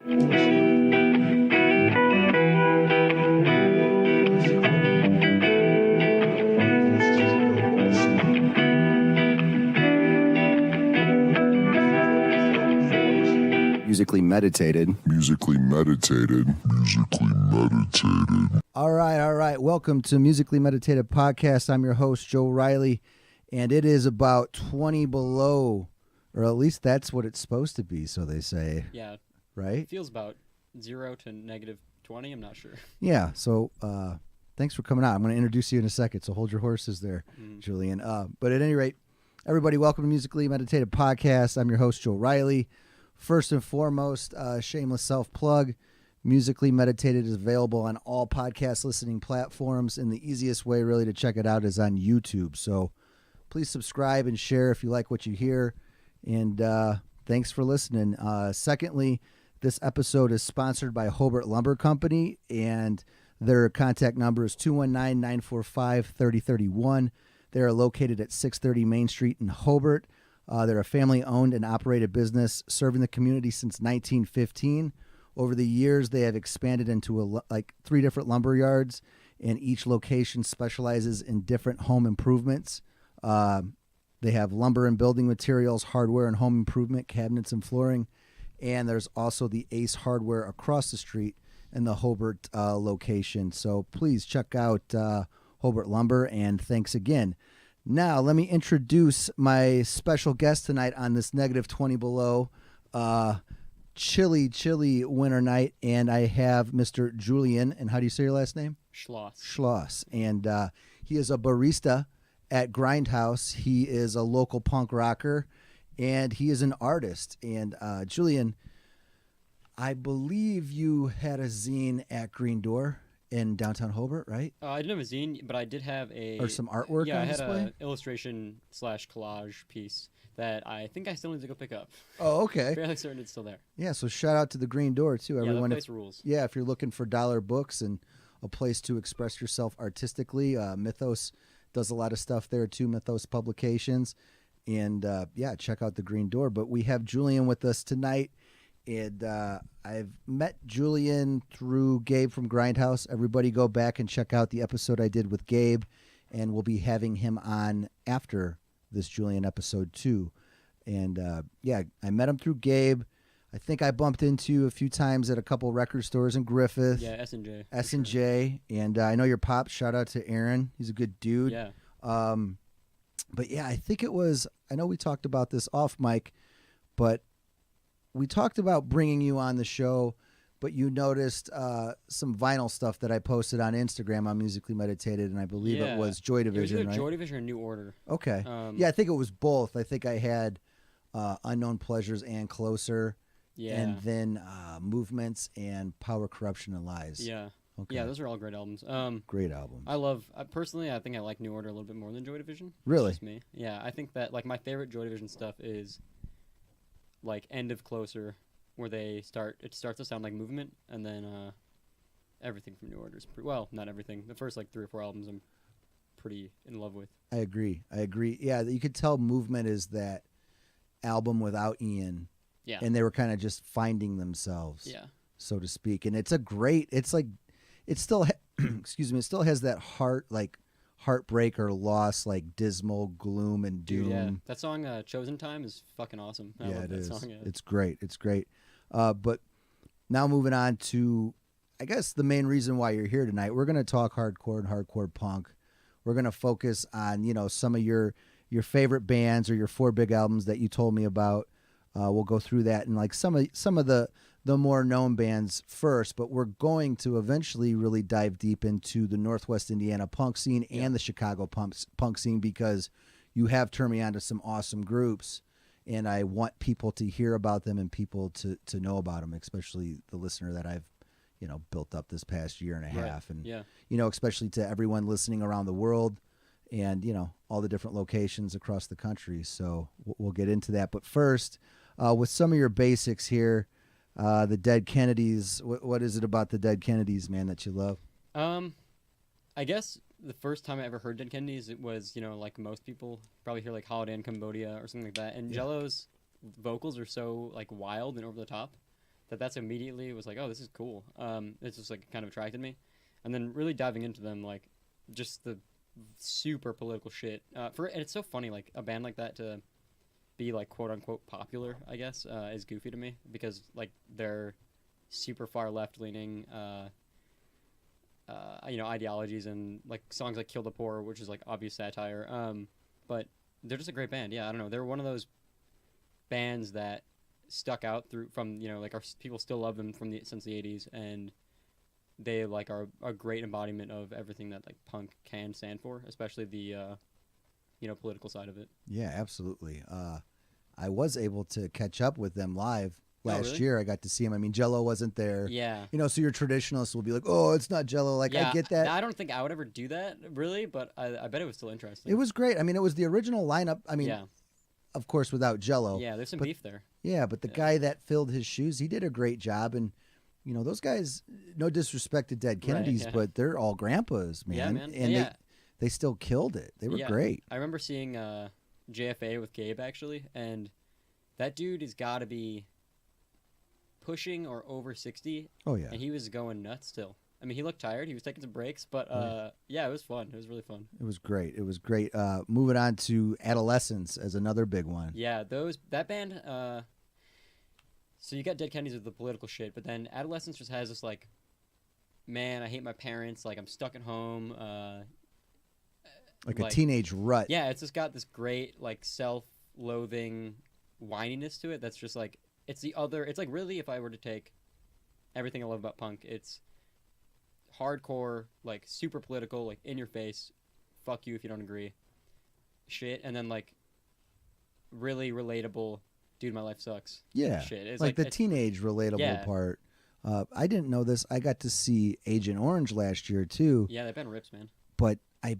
Musically meditated. All right. Welcome to Musically Meditated Podcast. I'm your host, Joe Riley, and it is about 20 below, or at least that's what it's supposed to be, so they say. Yeah. Right? It feels about 0 to negative 20, I'm not sure. Yeah, so thanks for coming out. I'm going to introduce you in a second, so hold your horses there, Julian. But at any rate, everybody, welcome to Musically Meditated Podcast. I'm your host, Joe Riley. First and foremost, shameless self-plug. Musically Meditated is available on all podcast listening platforms, and the easiest way really to check it out is on YouTube. So please subscribe and share if you like what you hear, and thanks for listening. Secondly, this episode is sponsored by Hobart Lumber Company, and their contact number is 219-945-3031. They are located at 630 Main Street in Hobart. They're a family-owned and operated business serving the community since 1915. Over the years, they have expanded into 3 different lumber yards, and each location specializes in different home improvements. They have lumber and building materials, hardware and home improvement, cabinets and flooring, and there's also the Ace Hardware across the street in the Hobart location. So please check out Hobart Lumber, and thanks again. Now, let me introduce my special guest tonight on this negative 20 below chilly winter night, and I have Mr. Julian, and how do you say your last name? Schloss. And he is a barista at Grindhouse. He is a local punk rocker, and he is an artist. And Julian, I believe you had a zine at Green Door in downtown Hobart, right? I didn't have a zine, but I did have some artwork on display? I had an illustration/collage piece that I think I still need to go pick up. Oh, okay. Fairly certain it's still there. Yeah, so shout out to the Green Door, too. Everyone, that place rules. Yeah, if you're looking for dollar books and a place to express yourself artistically, Mythos does a lot of stuff there, too, Mythos Publications. And, check out the Green Door. But we have Julian with us tonight. And I've met Julian through Gabe from Grindhouse. Everybody go back and check out the episode I did with Gabe, and we'll be having him on after this Julian episode too. And I met him through Gabe. I think I bumped into you a few times at a couple record stores in Griffith. Yeah, S&J. S&J. And I know your pop. Shout out to Aaron. He's a good dude. Yeah. But yeah, I think it was, I know we talked about this off mic, but we talked about bringing you on the show, but you noticed some vinyl stuff that I posted on Instagram on Musically Meditated, and I believe it was Joy Division, it was right? Joy Division or New Order. Okay. I think it was both. I think I had Unknown Pleasures and Closer, and then Movements and Power, Corruption, and Lies. Yeah. Okay. Yeah, those are all great albums. Great albums. Personally, I think I like New Order a little bit more than Joy Division. Really? That's just me. Yeah, I think that my favorite Joy Division stuff is End of Closer, where it starts to sound like Movement, and then everything from New Order is not everything. The first 3 or 4 albums I'm pretty in love with. I agree. Yeah, you could tell Movement is that album without Ian. Yeah. And they were kind of just finding themselves. Yeah. So to speak. And it still it still has that heartbreak or loss, dismal gloom and doom. Dude, yeah. That song Chosen Time is fucking awesome. I love that song. Yeah. It's great. But now moving on to, I guess, the main reason why you're here tonight. We're going to talk hardcore and hardcore punk. We're going to focus on, some of your favorite bands or your 4 big albums that you told me about. We'll go through that and some of the more known bands first, but we're going to eventually really dive deep into the Northwest Indiana punk scene and the Chicago punk scene, because you have turned me on to some awesome groups, and I want people to hear about them and people to know about them, especially the listener that I've built up this past year and a half, and especially to everyone listening around the world, and all the different locations across the country. So we'll get into that, but first, with some of your basics here. The Dead Kennedys. What is it about the Dead Kennedys, man, that you love? I guess the first time I ever heard Dead Kennedys, it was, like most people probably hear Holiday in Cambodia or something like that. And Jello's vocals are so wild and over the top that's immediately was like, oh, this is cool. It's just like kind of attracted me, and then really diving into them, like just the super political shit. And it's so funny, like a band like that to be like quote unquote popular, I guess, is goofy to me because like they're super far left leaning, ideologies and like songs like "Kill the Poor," which is like obvious satire. But they're just a great band. Yeah, I don't know. They're one of those bands that stuck out from like our people still love them since the 80s, and they like are a great embodiment of everything that like punk can stand for, especially the political side of it. Yeah, absolutely. I was able to catch up with them live last really? year. I got to see him. I mean, Jello wasn't there. Yeah. So your traditionalists will be like, "Oh, it's not Jello." Like, Yeah, I get that. I don't think I would ever do that, really, but I bet it was still interesting. It was great. I mean, it was the original lineup. I mean, yeah. of course, without Jello. Yeah, there's some but, beef there. Yeah, but the guy that filled his shoes, he did a great job. And, those guys, no disrespect to Dead Kennedys, yeah. but they're all grandpas, man. Yeah, man. And they still killed it. They were great. I remember seeing JFA with Gabe, actually, and that dude has got to be pushing or over 60. Oh, yeah. And he was going nuts still. I mean, he looked tired. He was taking some breaks, but it was fun. It was really fun. It was great. It was great. Moving on to Adolescence as another big one. Yeah, that band. So you got Dead Kennedys with the political shit, but then Adolescence just has this like, man, I hate my parents. Like I'm stuck at home. Like a teenage rut. Yeah, it's just got this great like self-loathing whininess to it. That's just like it's like really if I were to take everything I love about punk, it's hardcore, like super political, like in your face, fuck you if you don't agree shit, and then like really relatable, dude, my life sucks. Yeah, shit. It's like the teenage relatable part. I didn't know this. I got to see Agent Orange last year too. Yeah, that band rips, man. But I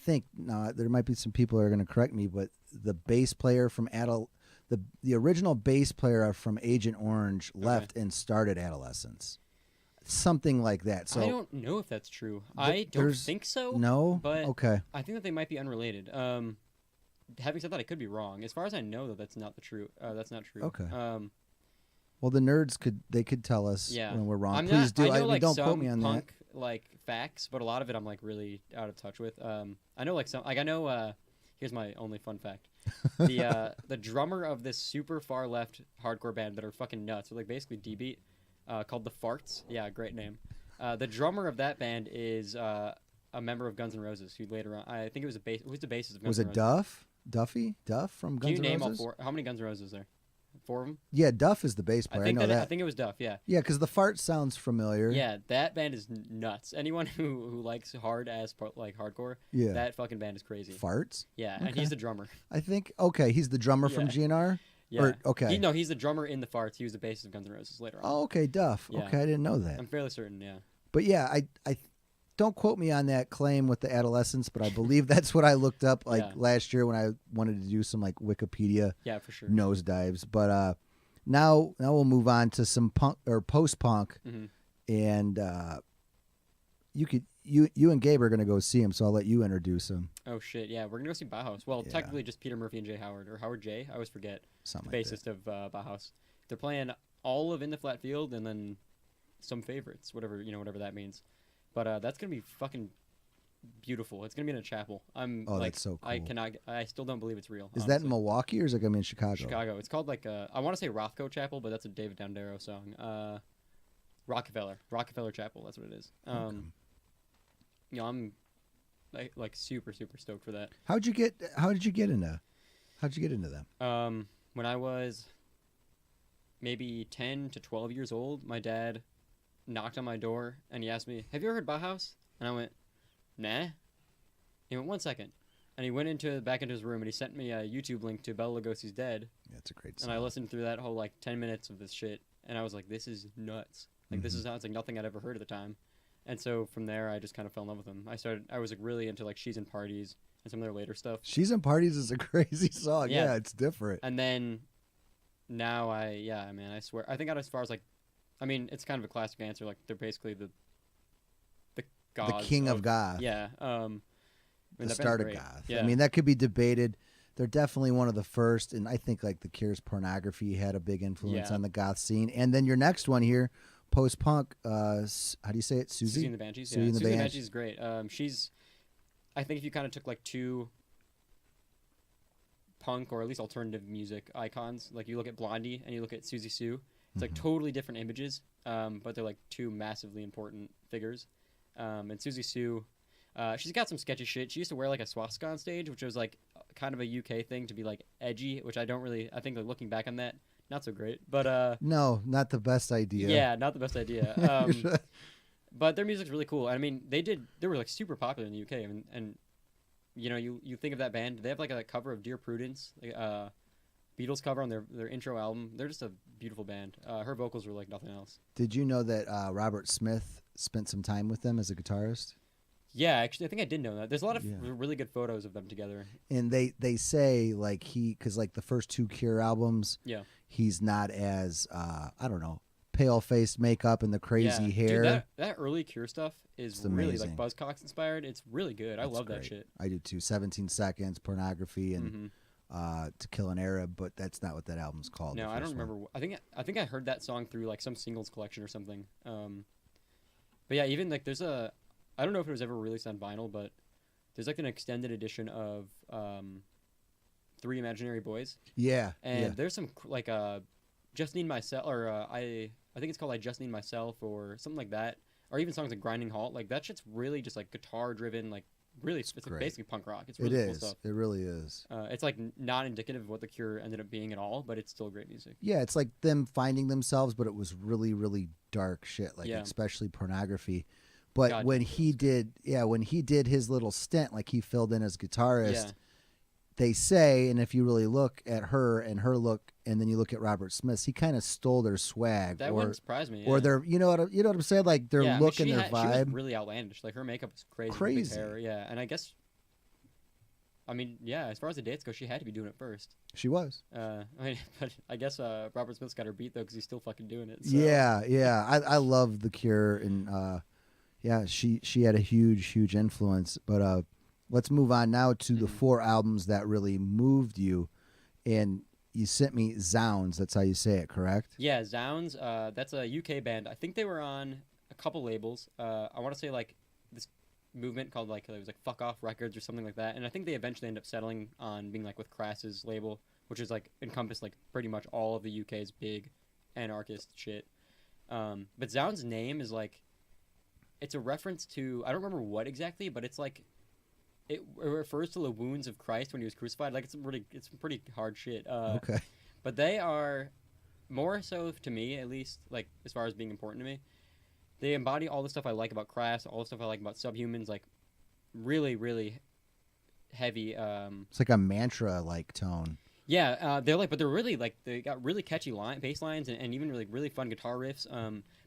think now there might be some people who are going to correct me, but the bass player from the original bass player from Agent Orange left and started Adolescence. Something like that. So I don't know if that's true. I don't think so. No, but okay. I think that they might be unrelated. Having said that, I could be wrong. As far as I know, that's not true. That's not true. Okay. Well, the nerds could tell us when we're wrong. Please do. I know, like, don't some quote me on punk, like facts, but a lot of it I'm like really out of touch with. I know like some like I know. Here's my only fun fact: the drummer of this super far left hardcore band that are fucking nuts, they're like basically D-beat, called the Farts. Yeah, great name. The drummer of that band is a member of Guns N' Roses, who later on I think it was who's the bassist of Guns N' Roses. Was it Duff from Guns N' Roses? Can you name all four? How many Guns N' Roses are there? 4 of them? Yeah, Duff is the bass player. I know that. I think it was Duff, yeah. Yeah, because the Fart sounds familiar. Yeah, that band is nuts. Anyone who likes hard ass like hardcore, that fucking band is crazy. Farts? Yeah, and he's the drummer. I think he's the drummer from GNR? Yeah. He's the drummer in the Farts. He was the bassist of Guns N' Roses later on. Oh, okay, Duff. Yeah. Okay, I didn't know that. I'm fairly certain, yeah. But yeah, I don't quote me on that claim with the Adolescence, but I believe that's what I looked up last year when I wanted to do some like Wikipedia for sure nosedives. But now we'll move on to some punk or post-punk, and you and Gabe are gonna go see him, so I'll let you introduce him. Oh shit, yeah, we're gonna go see Bauhaus. Well, technically just Peter Murphy and Jay Howard, or Howard J. I always forget. Something the like bassist of Bauhaus. They're playing all of In the Flat Field and then some favorites, whatever that means. But that's gonna be fucking beautiful. It's gonna be in a chapel. That's so cool. I still don't believe it's real. Is that in Milwaukee or is it gonna be in Chicago? Chicago. It's called like I want to say Rothko Chapel, but that's a David Dondero song. Rockefeller Chapel. That's what it is. I'm like super stoked for that. How did you get into them? When I was maybe 10 to 12 years old, my dad knocked on my door and he asked me, "Have you ever heard Bauhaus?" And I went, "Nah." He went, "1 second." And he went back into his room and he sent me a YouTube link to Bela Lugosi's Dead. Yeah, it's a great song. And I listened through that whole like 10 minutes of this shit and I was like, this is nuts. Like this sounds like nothing I'd ever heard at the time. And so from there I just kind of fell in love with them. I was like really into like She's in Parties and some of their later stuff. She's in Parties is a crazy song. Yeah, it's different. And then now I swear I think out as far as like it's kind of a classic answer. Like they're basically the gods, the king of goth. Yeah. The start of goth. Yeah. I mean, that could be debated. they're definitely one of the first, and I think like the Cure's Pornography had a big influence Yeah. on the goth scene. And then your next one here, post punk. How do you say it? Susie and the Banshees. Susie Yeah, and the Susie and the Banshees. Banshees is great. She's, I think if you kind of took like two punk or at least alternative music icons, like you look at Blondie and you look at Susie Sue, it's like totally different images, but they're like two massively important figures. And Susie Sue, she's got some sketchy shit. She used to wear like a swastika on stage, which was like kind of a UK thing to be like edgy, which I don't really. I think like looking back on that, not so great. But No, not the best idea. yeah, not the best idea. But their music's really cool. I mean, they were like super popular in the UK, and you know, you think of that band, they have like a cover of Dear Prudence, like, Beatles cover on their intro album. They're just a beautiful band. Her vocals were like nothing else. Did you know that Robert Smith spent some time with them as a guitarist? Yeah, actually, I think I did know that. There's a lot of Yeah. really good photos of them together. And they say like because like the first two Cure albums, Yeah. he's not as I don't know, pale faced makeup and the crazy hair. Dude, that early Cure stuff is It's really amazing. like Buzzcocks inspired. It's really good. I That's love that great. shit. I do too. 17 Seconds, Pornography, and Mhm. To Kill an Arab, but that's not what that album's called. No, the I don't first one. remember. I think I heard that song through like some singles collection or something. But yeah, even like there's I don't know if it was ever released on vinyl, but there's like an extended edition of Three Imaginary Boys, Yeah, and yeah. there's some like Just Need Myself, or I think it's called like Just Need Myself or something like that, or even songs like Grinding Halt. Like that shit's really just like guitar driven, like really it's like great. basically punk rock. It's It really cool is. stuff. It really is. It's like not indicative of what the Cure ended up being at all, but it's still great music. Yeah, it's like them finding themselves, but it was really, really dark shit, like Yeah. especially Pornography. But God, when it he did his little stint, like he filled in as guitarist, Yeah. they say, and if you really look at her and her look, and then you look at Robert Smith's, he kind of stole their swag, That or wouldn't surprise me. or yeah. their, you know what I'm saying, like their Yeah, I mean, look and their she was vibe. really outlandish. Like her makeup was crazy. Big Crazy. hair, yeah. And I guess, I mean, yeah. As far as the dates go, she had to be doing it first. She was. I mean, but I guess Robert Smith's got her beat though because he's still fucking doing it. So. Yeah. I love the Cure, and yeah, she had a huge influence. But let's move on now to the Mhm. 4 albums that really moved you, and you sent me Zounds. That's how you say it, correct? Yeah, Zounds. That's a UK band. I think they were on a couple labels. I want to say like this movement called like it was like Fuck Off Records or something like that. And I think they eventually ended up settling on being like with Crass's label, which is like encompassed like pretty much all of the UK's big anarchist shit. But Zounds' name is like it's a reference to I don't remember what exactly, but it's like it refers to the wounds of Christ when he was crucified. Like it's pretty hard shit. Okay. But they are more so to me, at least, like as far as being important to me. They embody all the stuff I like about Crass, all the stuff I like about Subhumans, like really, really heavy. It's like a mantra like tone. Yeah, they're like, but they're really like they got really catchy bass lines and even really fun guitar riffs.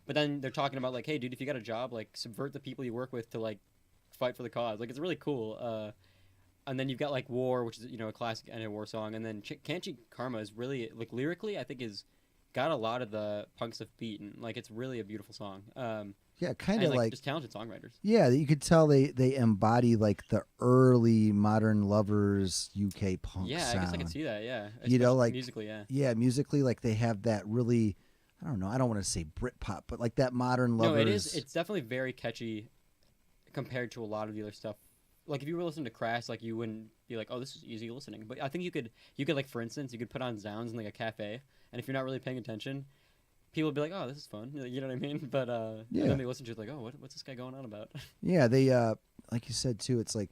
But then they're talking about like, hey, dude, if you got a job, like subvert the people you work with to like fight for the cause. Like it's really cool. And then you've got like War, which is a classic anti-war song, and then Can't Cheat Karma is really like lyrically, I think is got a lot of the punk stuff beaten. Like it's really a beautiful song. Yeah, kind And of like just talented songwriters. yeah, you could tell they embody like the early Modern Lovers UK punk Yeah, sound. I guess I can see that. Yeah, You know, Especially like musically, yeah. Yeah, musically, like they have that really, I don't know, I don't want to say Britpop, but like that Modern Lovers. No, it is. It's definitely very catchy compared to a lot of the other stuff. Like if you were listening to Crass, like you wouldn't be like, oh, this is easy listening. But I think you could like for instance, you could put on Zounds in like a cafe, and if you're not really paying attention, people would be like, oh, this is fun. You know what I mean? But Yeah. and then they listen to it like, oh, what's this guy going on about? Yeah, they like you said too. It's like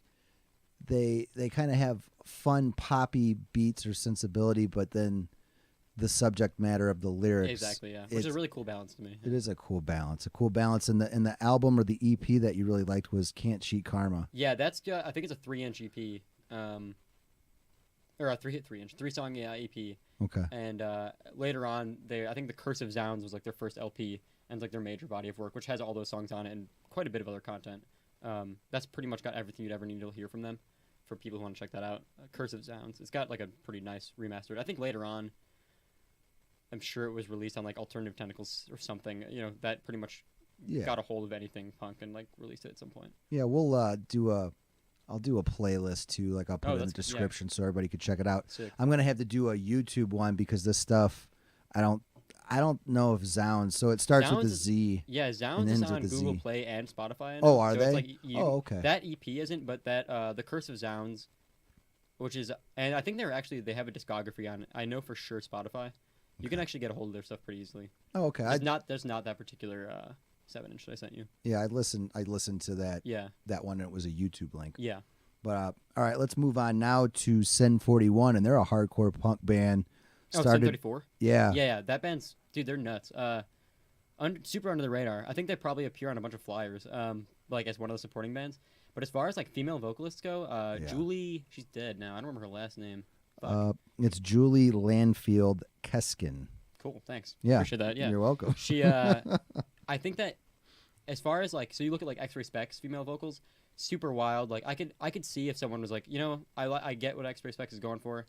they kind of have fun poppy beats or sensibility, but then the subject matter of the lyrics. Exactly, yeah. Which is a really cool balance to me. It is a cool balance. And the album or the EP that you really liked was Can't Cheat Karma. Yeah, that's I think it's a 3-inch EP, or a 3-song EP. Okay. And later on, I think the Curse of Zounds was like their first LP and it's like their major body of work, which has all those songs on it and quite a bit of other content. That's pretty much got everything you'd ever need to hear from them. For people who want to check that out, Curse of Zounds. It's got like a pretty nice remastered. I think later on, I'm sure it was released on like Alternative Tentacles or something. That pretty much Yeah. got a hold of anything punk and like released it at some point. Yeah, we'll do I'll do a playlist too. Like I'll put it in the description so everybody could check it out. Sick. I'm gonna have to do a YouTube one because this stuff, I don't know if Zounds. So it starts with a Z. Yeah, Zounds is on Google Play and Spotify. Oh, are so they? It's like okay. That EP isn't, but that the Curse of Zounds, which is, and I think they have a discography on it. I know for sure Spotify. You can actually get a hold of their stuff pretty easily. Oh, okay. There's not that particular 7-inch that I sent you. Yeah, I listened to that. Yeah. That one. It was a YouTube link. Yeah. But all right, let's move on now to Sin 41, and they're a hardcore punk band. Sin 34. Yeah. Yeah. That band's they're nuts. Super under the radar. I think they probably appear on a bunch of flyers. Like as one of the supporting bands. But as far as like female vocalists go, Julie, she's dead now. I don't remember her last name. It's Julie Landfield Keskin. Cool, thanks. Yeah, appreciate that. Yeah, you're welcome. She, I think that as far as like, so you look at like X-Ray Specs female vocals, super wild. Like I could see if someone was like, I get what X-Ray Specs is going for,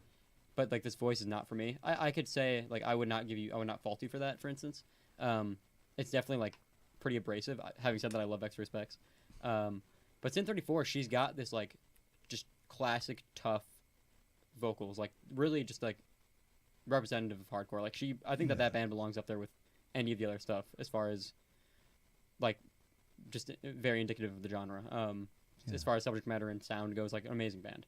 but like this voice is not for me. I could say like I would not fault you for that. For instance, it's definitely like pretty abrasive. Having said that, I love X-Ray Specs, but Sin 34, she's got this like just classic tough vocals, like really just like representative of hardcore. Like I think that band belongs up there with any of the other stuff as far as like just very indicative of the genre. As far as subject matter and sound goes, like an amazing band.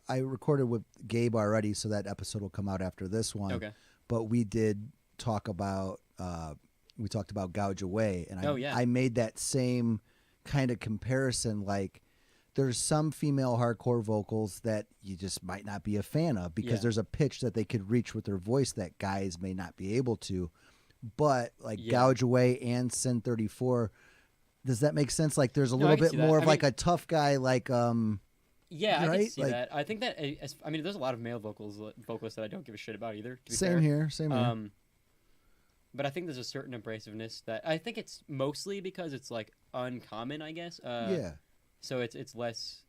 I recorded with Gabe already, so that episode will come out after this one. Okay. But we did talk about Gouge Away, and I made that same kind of comparison. Like, there's some female hardcore vocals that you just might not be a fan of because there's a pitch that they could reach with their voice that guys may not be able to. But like Gouge Away and Sin 34, does that make sense? Like there's a little bit more of like a tough guy, like yeah, right? I can see that. I think that there's a lot of male vocalists that I don't give a shit about either. To be same fair. Here. But I think there's a certain abrasiveness that I think it's mostly because it's like uncommon, I guess. So it's less,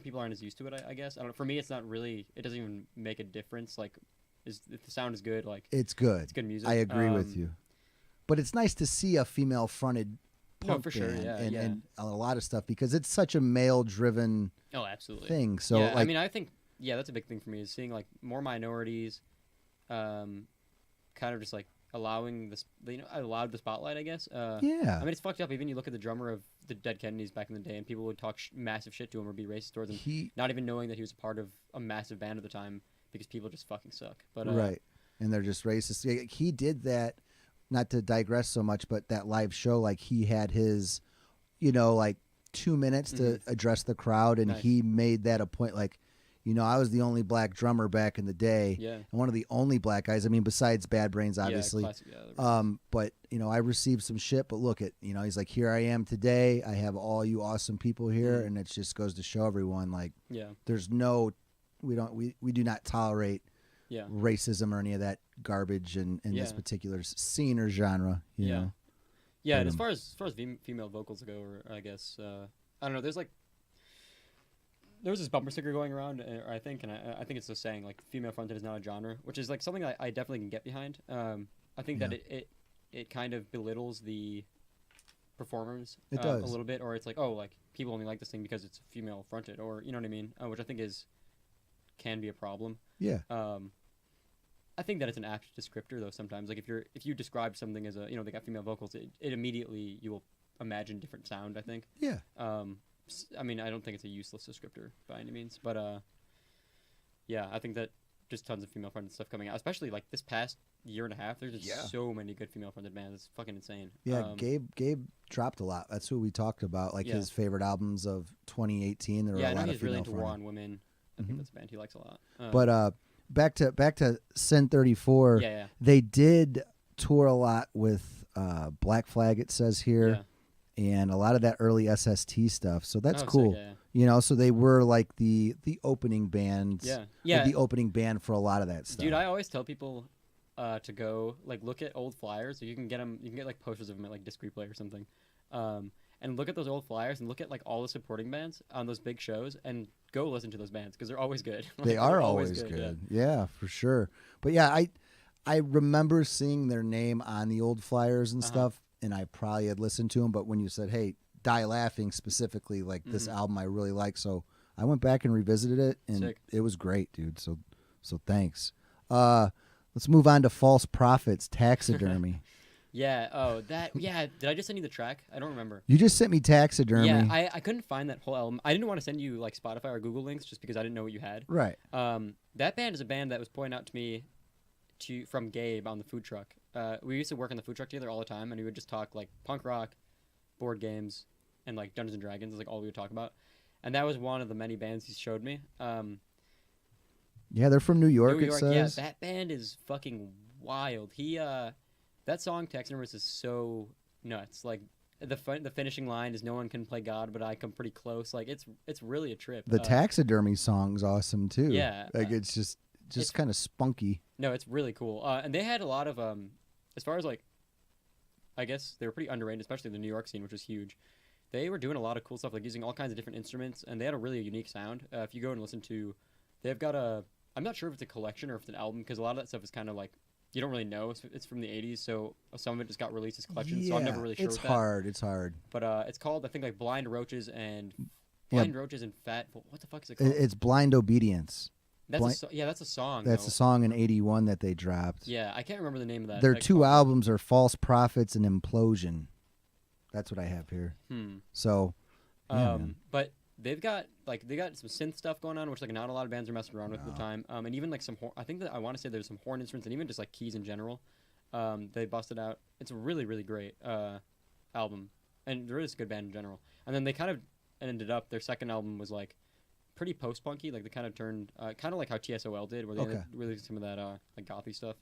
people aren't as used to it. I guess I don't know. For me, it's not really. It doesn't even make a difference. Like, if the sound is good, like it's good. It's good music. I agree with you. But it's nice to see a female-fronted punk for sure. band and a lot of stuff because it's such a male-driven absolutely thing. So yeah, I mean, I think that's a big thing for me is seeing like more minorities, kind of just like allowing this, allowed the spotlight, I guess. I mean, it's fucked up. Even you look at the drummer of the Dead Kennedys back in the day, and people would talk massive shit to him or be racist towards him, not even knowing that he was a part of a massive band at the time because people just fucking suck. But right, and they're just racist. He did that. Not to digress so much, but that live show, like he had his, like 2 minutes to address the crowd, and he made that a point. Like, I was the only black drummer back in the day, and one of the only black guys. I mean, besides Bad Brains, obviously. But I received some shit. But look at, he's like, here I am today. I have all you awesome people here, and it just goes to show everyone, like, there's no, we do not tolerate racism or any of that garbage in this particular scene or genre. You know? And as far as female vocals go, or I guess I don't know. There was this bumper sticker going around, I think, and I think it's just saying like female fronted is not a genre, which is like something I definitely can get behind. I think that it kind of belittles the performers a little bit, or it's like, oh, like people only like this thing because it's female fronted, or you know what I mean, which I think can be a problem. I think that it's an apt descriptor though. Sometimes, like if you describe something as they got female vocals, it immediately you will imagine different sound. I think. I mean, I don't think it's a useless descriptor by any means, but I think that just tons of female-fronted stuff coming out, especially like this past year and a half. There's just so many good female-fronted bands. It's fucking insane. Yeah, Gabe dropped a lot. That's what we talked about, like his favorite albums of 2018. There were a lot of he's really into female-fronted. War on Women. I think that's a band he likes a lot. But back to Sin 34. They did tour a lot with Black Flag. It says here. And a lot of that early SST stuff, so that's cool. Sick, so they were like the opening band, the opening band for a lot of that stuff. Dude, I always tell people to go like look at old flyers. So you can get them, you can get like posters of them at like Disc Replay or something, and look at those old flyers and look at like all the supporting bands on those big shows and go listen to those bands because they're always good. They are always good. Yeah, for sure. But I remember seeing their name on the old flyers and stuff. And I probably had listened to them, but when you said, "Hey, Die Laughing specifically, like this Mhm. album I really like. So I went back and revisited it, and Sick. it was great, dude. So thanks. Let's move on to False Prophets, Taxidermy. Yeah. Oh, that. Yeah. Did I just send you the track? I don't remember. You just sent me Taxidermy. Yeah, I couldn't find that whole album. I didn't want to send you like Spotify or Google links just because I didn't know what you had. Right. That band is a band that was pointed out to me from Gabe on the food truck. We used to work on the food truck together all the time, and we would just talk like punk rock, board games, and like Dungeons and Dragons is like all we would talk about. And that was one of the many bands he showed me. Yeah, they're from New York. New It York, says. yeah, that band is fucking wild. That song Taxidermist is so nuts. Like the finishing line is "No one can play God, but I come pretty close." Like it's really a trip. The Taxidermy song's awesome too. Yeah, like it's just kind of spunky. No, it's really cool. And they had a lot of as far as like, I guess they were pretty underrated, especially the New York scene, which was huge. They were doing a lot of cool stuff, like using all kinds of different instruments, and they had a really unique sound. If you go and listen to, they've got I'm not sure if it's a collection or if it's an album, because a lot of that stuff is kind of like, you don't really know. It's from the 80s, so some of it just got released as collections, so I'm never really sure it's with that. hard. It's hard. But it's called, I think, like Blind Roaches and Fat. What the fuck is it called? It's Blind Obedience. That's that's a song. That's though. a song in '81 that they dropped. Yeah, I can't remember the name of that. Their two albums are False Prophets and Implosion. That's what I have here. So, yeah, but they got some synth stuff going on, which like not a lot of bands are messing around with at the time. And even like some I think that I want to say there's some horn instruments and even just like keys in general. They busted out. It's a really really great album, and they're just a good band in general. And then they kind of ended up, their second album was like pretty post punky, like they kind of turned kind of like how TSOL did, where they ended up releasing some of that like gothy stuff.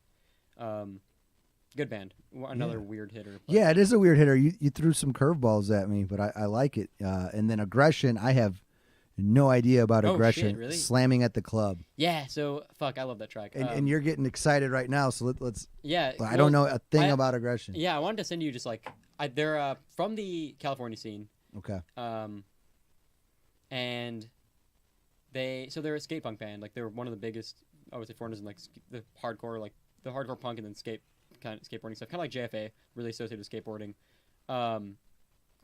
Good band. Another weird hitter. But. Yeah, it is a weird hitter. You threw some curveballs at me, but I like it. And then Aggression, I have no idea about Aggression. Shit, really? Slamming at the Club. Yeah, so fuck, I love that track. And you're getting excited right now, so let's. Yeah, I don't know a thing about Aggression. Yeah, I wanted to send you just like they're from the California scene. Okay. And they're a skate punk band. Like they're one of the biggest, I would say, foreigners in like the hardcore punk and then kind of skateboarding stuff, kind of like JFA, really associated with skateboarding,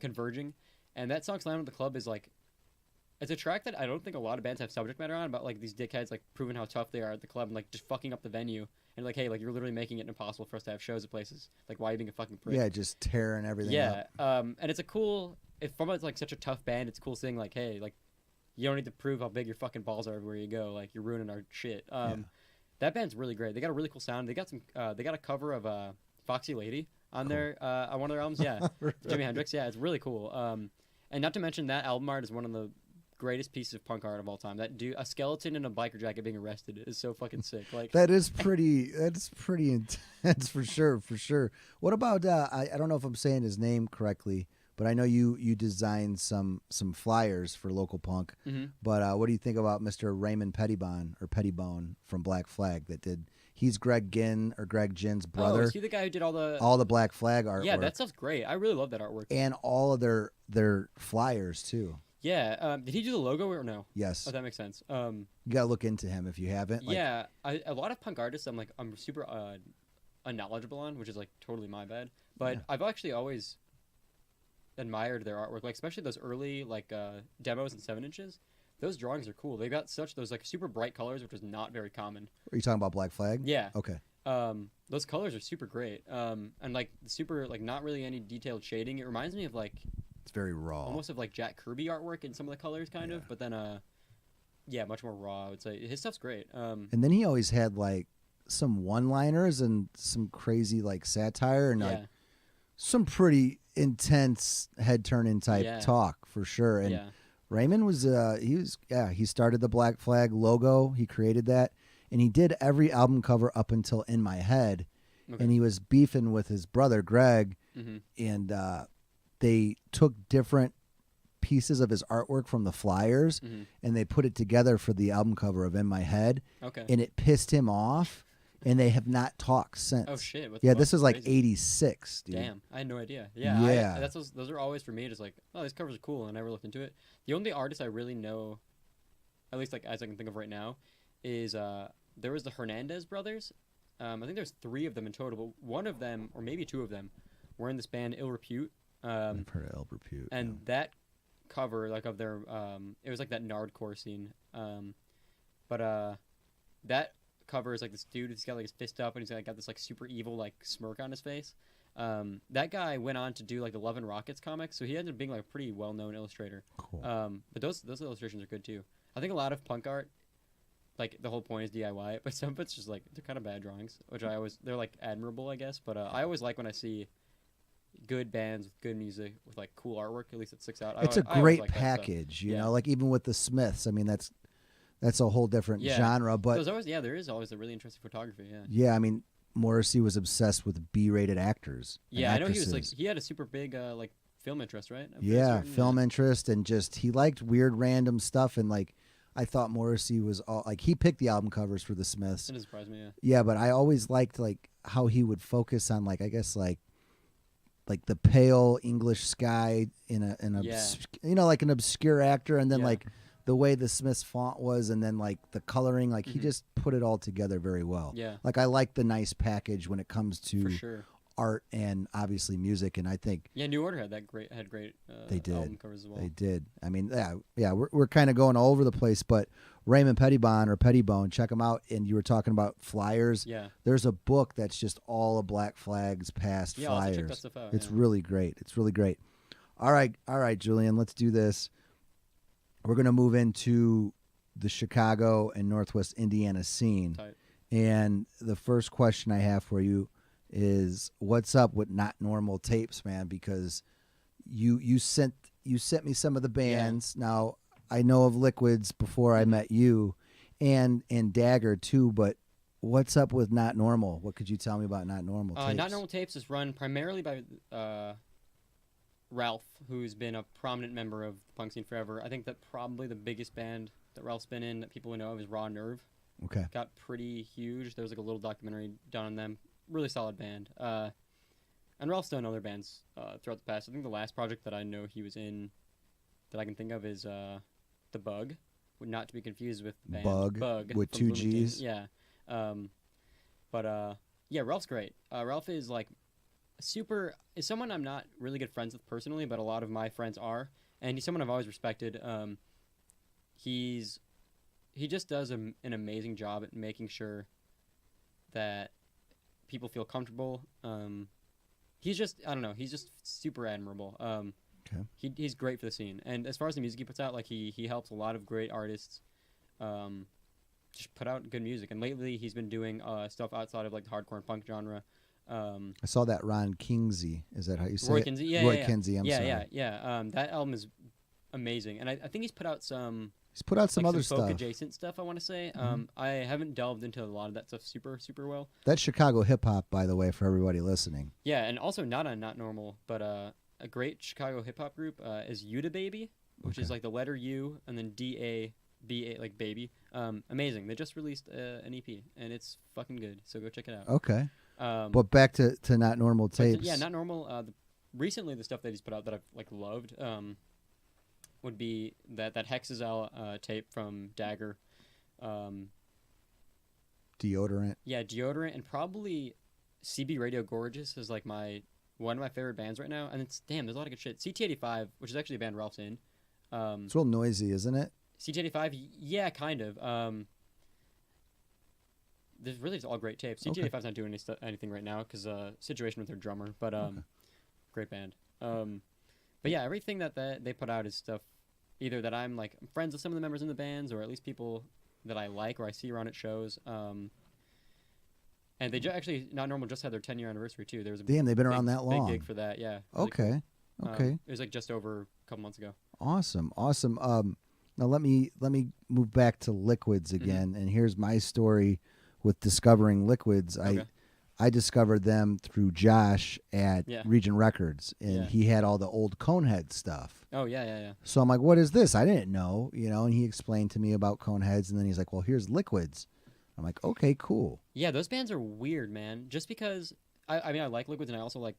converging. And that song "Slam at the Club" is like, it's a track that I don't think a lot of bands have subject matter on, about like these dickheads like proving how tough they are at the club and like just fucking up the venue and like, hey, like you're literally making it impossible for us to have shows at places. Like, why are you being a fucking prick? Yeah, just tearing everything up. And it's a cool, from it's like such a tough band, it's cool saying like, hey, like you don't need to prove how big your fucking balls are everywhere you go. Like you're ruining our shit. That band's really great. They got a really cool sound. They got a cover of Foxy Lady on their on one of their albums. Yeah, Jimi Hendrix. Yeah, it's really cool. And not to mention that album art is one of the greatest pieces of punk art of all time. That dude, a skeleton in a biker jacket being arrested, is so fucking sick. Like that's pretty intense for sure. What about I don't know if I'm saying his name correctly, but I know you designed some flyers for local punk. Mm-hmm. But what do you think about Mr. Raymond Pettibone from Black Flag he's Greg Ginn's brother. Oh, is he the guy who did all the Black Flag artwork? Yeah, that stuff's great. I really love that artwork. And all of their flyers too. Yeah. Did he do the logo or no? Yes. Oh, that makes sense. You gotta look into him if you haven't. Yeah, a lot of punk artists I'm super unknowledgeable on, which is like totally my bad. But I've actually always admired their artwork, like especially those early like demos in 7-inches. Those drawings are cool. They got those like super bright colors, which is not very common. Are you talking about Black Flag? Yeah. Okay. Those colors are super great. And like super like not really any detailed shading. It reminds me of like, it's very raw. Almost of like Jack Kirby artwork in some of the colors, kind of. But then much more raw. I would say his stuff's great. And then he always had like some one-liners and some crazy like satire and like some pretty intense head-turning type talk for sure. And Raymond was he started the Black Flag logo. He created that, and he did every album cover up until In My Head. Okay. And he was beefing with his brother Greg, and they took different pieces of his artwork from the flyers, and they put it together for the album cover of In My Head. Okay. And it pissed him off, and they have not talked since. Oh shit! This was like '86, dude. Damn, I had no idea. Yeah. Those are always for me just like, oh, these covers are cool, and I never looked into it. The only artist I really know, at least like as I can think of right now, is there was the Hernandez brothers. I think there's 3 of them in total, but one of them, or maybe 2 of them, were in this band Ill Repute. I've heard of El Repute. And that cover, like of their, it was like that Nardcore scene. But that cover is like this dude who's got like his fist up and he's got this like super evil like smirk on his face. That guy went on to do like the Love and Rockets comics, so he ended up being like a pretty well-known illustrator. Cool. But those illustrations are good too. I think a lot of punk art, like the whole point is DIY it, but some of it's just like they're kind of bad drawings, which they're like admirable, I guess. But I always like when I see good bands with good music with like cool artwork. At least it sticks out. It's a great package, you know. Like even with the Smiths, I mean that's a whole different genre. But there is always a really interesting photography. Yeah. Yeah, I mean Morrissey was obsessed with B-rated actors. Yeah, I know he was like he had a super big like film interest, right? Yeah, film interest, and just he liked weird random stuff, and like I thought Morrissey was all like he picked the album covers for the Smiths. It doesn't surprise me. Yeah. Yeah, but I always liked like how he would focus on like I guess like the pale English sky in a you know, like an obscure actor, and then like the way the Smiths font was, and then like the coloring, like he just put it all together very well. Yeah. Like I like the nice package when it comes to For sure. art and obviously music, and I think New Order had great they did. album covers as well. They did. I mean, yeah, we're kind of going all over the place, but Raymond Pettibone, check him out. And you were talking about flyers. Yeah. There's a book that's just all of Black Flag's past I'll have flyers. to check that stuff out. It's really great. It's really great. All right, Julian, let's do this. We're going to move into the Chicago and Northwest Indiana scene. Tight. And the first question I have for you is what's up with Not Normal Tapes, man? Because you sent me some of the bands. Yeah. Now I know of Liquids before I met you, and Dagger too. But what's up with Not Normal? What could you tell me about Not Normal Tapes? Not Normal Tapes is run primarily by Ralph, who's been a prominent member of the punk scene forever. I think that probably the biggest band that Ralph's been in that people would know of is Raw Nerve. Okay. Got pretty huge. There was like a little documentary done on them. Really solid band. And Ralph's done other bands throughout the past. I think the last project that I know he was in that I can think of is The Bug, not to be confused with the band Bug with two G's. Yeah. Yeah, Ralph's great. Ralph is like is someone I'm not really good friends with personally, but a lot of my friends are, and he's someone I've always respected. He just does an amazing job at making sure that people feel comfortable. He's just super admirable. Okay. He's great for the scene, and as far as the music he puts out, like he helps a lot of great artists just put out good music. And lately he's been doing stuff outside of like the hardcore and punk genre. I saw that Ron Kinsey. Is that how you say Roy it? Kinsey, yeah, Roy Kinsey. I'm sorry. Yeah. That album is amazing, and I think he's put out some. He's put out some like other folk stuff. adjacent stuff, I want to say. I haven't delved into a lot of that stuff super, super well. That's Chicago hip hop, by the way, for everybody listening. Yeah, and also not Normal, but a great Chicago hip hop group is Uda Baby, which is like the letter U and then DABA, like baby. Amazing. They just released an EP, and it's fucking good. So go check it out. Okay. But back to Not Normal Tapes. Yeah, Not Normal. Recently, the stuff that he's put out that I've like loved. Would be that Hexazal tape from Dagger. Deodorant. Yeah, Deodorant, and probably CB Radio Gorgeous is like one of my favorite bands right now. And there's a lot of good shit. CT85, which is actually a band Ralph's in. It's real noisy, isn't it? CT85, yeah, kind of. There's really just all great tapes. CT85's not doing anything right now because situation with their drummer, but great band. But yeah, everything that they put out is stuff either that I'm like friends with some of the members in the bands, or at least people that I like or I see around at shows. And they actually Not Normal just had their 10-year anniversary too. There was they've been around that long. Big gig for that, yeah. Really okay, cool. Okay. It was like just over a couple months ago. Awesome. Now let me move back to Liquids again, and here's my story with discovering Liquids. Okay. I discovered them through Josh at Region Records, and he had all the old Conehead stuff. Oh, yeah. So I'm like, what is this? I didn't know, and he explained to me about Coneheads, and then he's like, well, here's Liquids. I'm like, okay, cool. Yeah, those bands are weird, man. Just because, I mean, I like Liquids, and I also like,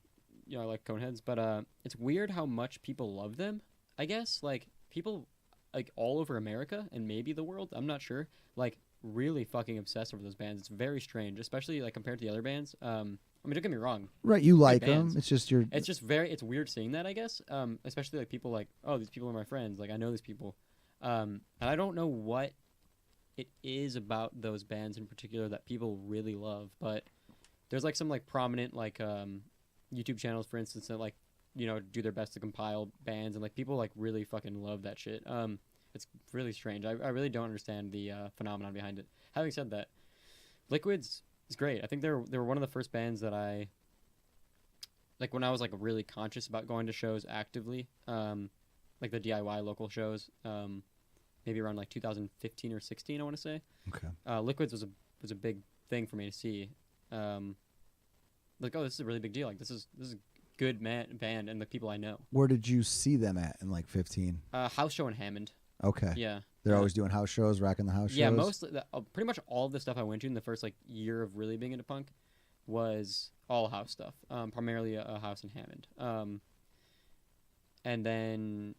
I like Coneheads, but it's weird how much people love them, I guess. Like, people, like, all over America, and maybe the world, I'm not sure, like, really fucking obsessed over those bands. It's very strange, especially like compared to the other bands, or I mean, don't get me wrong. Right, you like bands. them. It's just it's weird seeing that, I guess. Especially like people like, oh, these people are my friends. Like I know these people. And I don't know what it is about those bands in particular that people really love, but there's like some like prominent like YouTube channels, for instance, that like do their best to compile bands, and like people like really fucking love that shit. It's really strange. I really don't understand the phenomenon behind it. Having said that, Liquids is great. I think they were one of the first bands that I like when I was like really conscious about going to shows actively, like the DIY local shows. Maybe around like 2015 or 16, I want to say. Okay. Liquids was a big thing for me to see. Like, oh, this is a really big deal. Like, this is good band and the people I know. Where did you see them at in like 15? House show in Hammond. Okay. Yeah. They're always doing house shows, rocking the house shows. Yeah, mostly pretty much all of the stuff I went to in the first like year of really being into punk was all house stuff. Primarily a house in Hammond. And then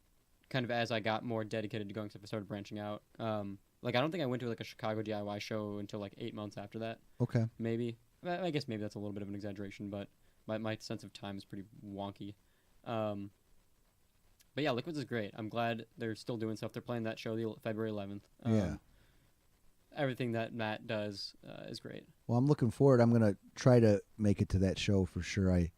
kind of as I got more dedicated to going stuff, I started branching out. Like I don't think I went to like a Chicago DIY show until like 8 months after that. Okay. Maybe. I guess maybe that's a little bit of an exaggeration, but my sense of time is pretty wonky. But yeah, Liquids is great. I'm glad they're still doing stuff. They're playing that show February 11th. Yeah. Everything that Matt does is great. Well, I'm looking forward. I'm going to try to make it to that show for sure. I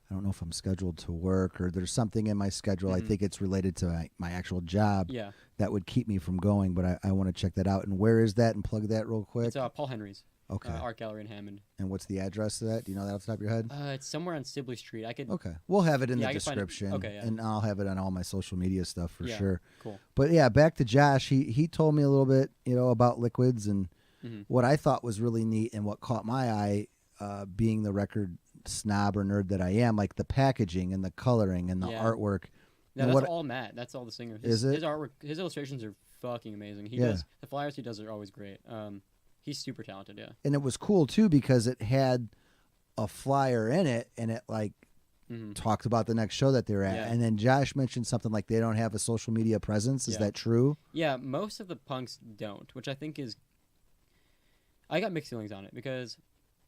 don't know if I'm scheduled to work or there's something in my schedule. I think it's related to my actual job that would keep me from going, but I want to check that out. And where is that? And plug that real quick. It's Paul Henry's. Okay. Art Gallery in Hammond. And what's the address to that? Do you know that off the top of your head? It's somewhere on Sibley Street. I could. Okay. We'll have it in the I can find it. description. Okay, yeah. And I'll have it on all my social media stuff for sure. Cool. But yeah, back to Josh. He told me a little bit, about Liquids and what I thought was really neat and what caught my eye, being the record snob or nerd that I am, like the packaging and the coloring and the artwork. Yeah, that's all Matt. That's all the singer. Is it? His artwork, his illustrations are fucking amazing. He does the flyers he does are always great. He's super talented, yeah. And it was cool too because it had a flyer in it, and it like talked about the next show that they're at. Yeah. And then Josh mentioned something like they don't have a social media presence. Is that true? Yeah, most of the punks don't, which I think is. I got mixed feelings on it because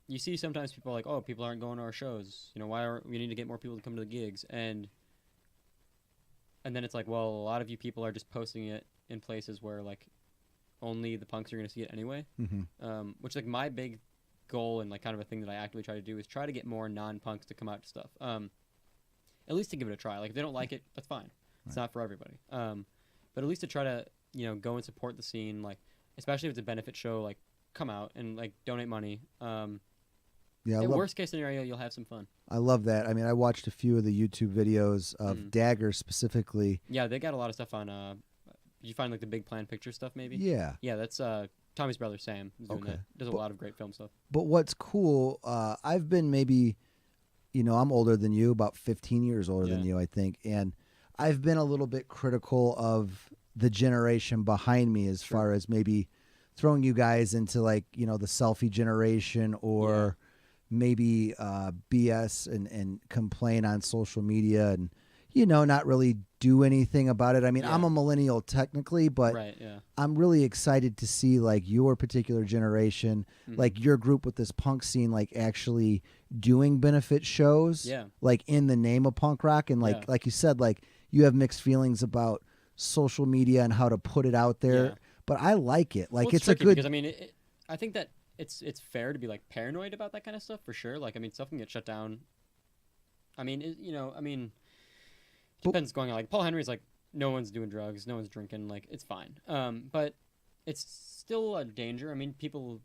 you see sometimes people are like, oh, people aren't going to our shows. We need to get more people to come to the gigs, and then it's like, well, a lot of you people are just posting it in places where like only the punks are going to see it anyway. Which like my big goal and like kind of a thing that I actively try to do is try to get more non-punks to come out to stuff. At least to give it a try. Like if they don't like it, that's fine. It's not for everybody. But at least to try to go and support the scene, like especially if it's a benefit show, like come out and like donate money. In worst case scenario, you'll have some fun. I love that. I mean, I watched a few of the YouTube videos of Dagger specifically. Yeah, they got a lot of stuff on. You find like the big plan picture stuff, maybe. Yeah. Yeah, that's Tommy's brother Sam. Who's doing that. Does a lot of great film stuff. But what's cool, I've been maybe, I'm older than you, about 15 years older than you, I think, and I've been a little bit critical of the generation behind me as far as maybe throwing you guys into like the selfie generation or maybe BS and complain on social media and not really do anything about it. I mean, I'm a millennial technically, but I'm really excited to see like your particular generation, like your group with this punk scene, like actually doing benefit shows, like in the name of punk rock. And like you said, like you have mixed feelings about social media and how to put it out there, but I like it. Like it's a good, because I mean, I think that it's fair to be like paranoid about that kind of stuff for sure. Like, I mean, stuff can get shut down. I mean, depends going on. Like Paul Henry's like, no one's doing drugs, no one's drinking, like it's fine. But it's still a danger. I mean, people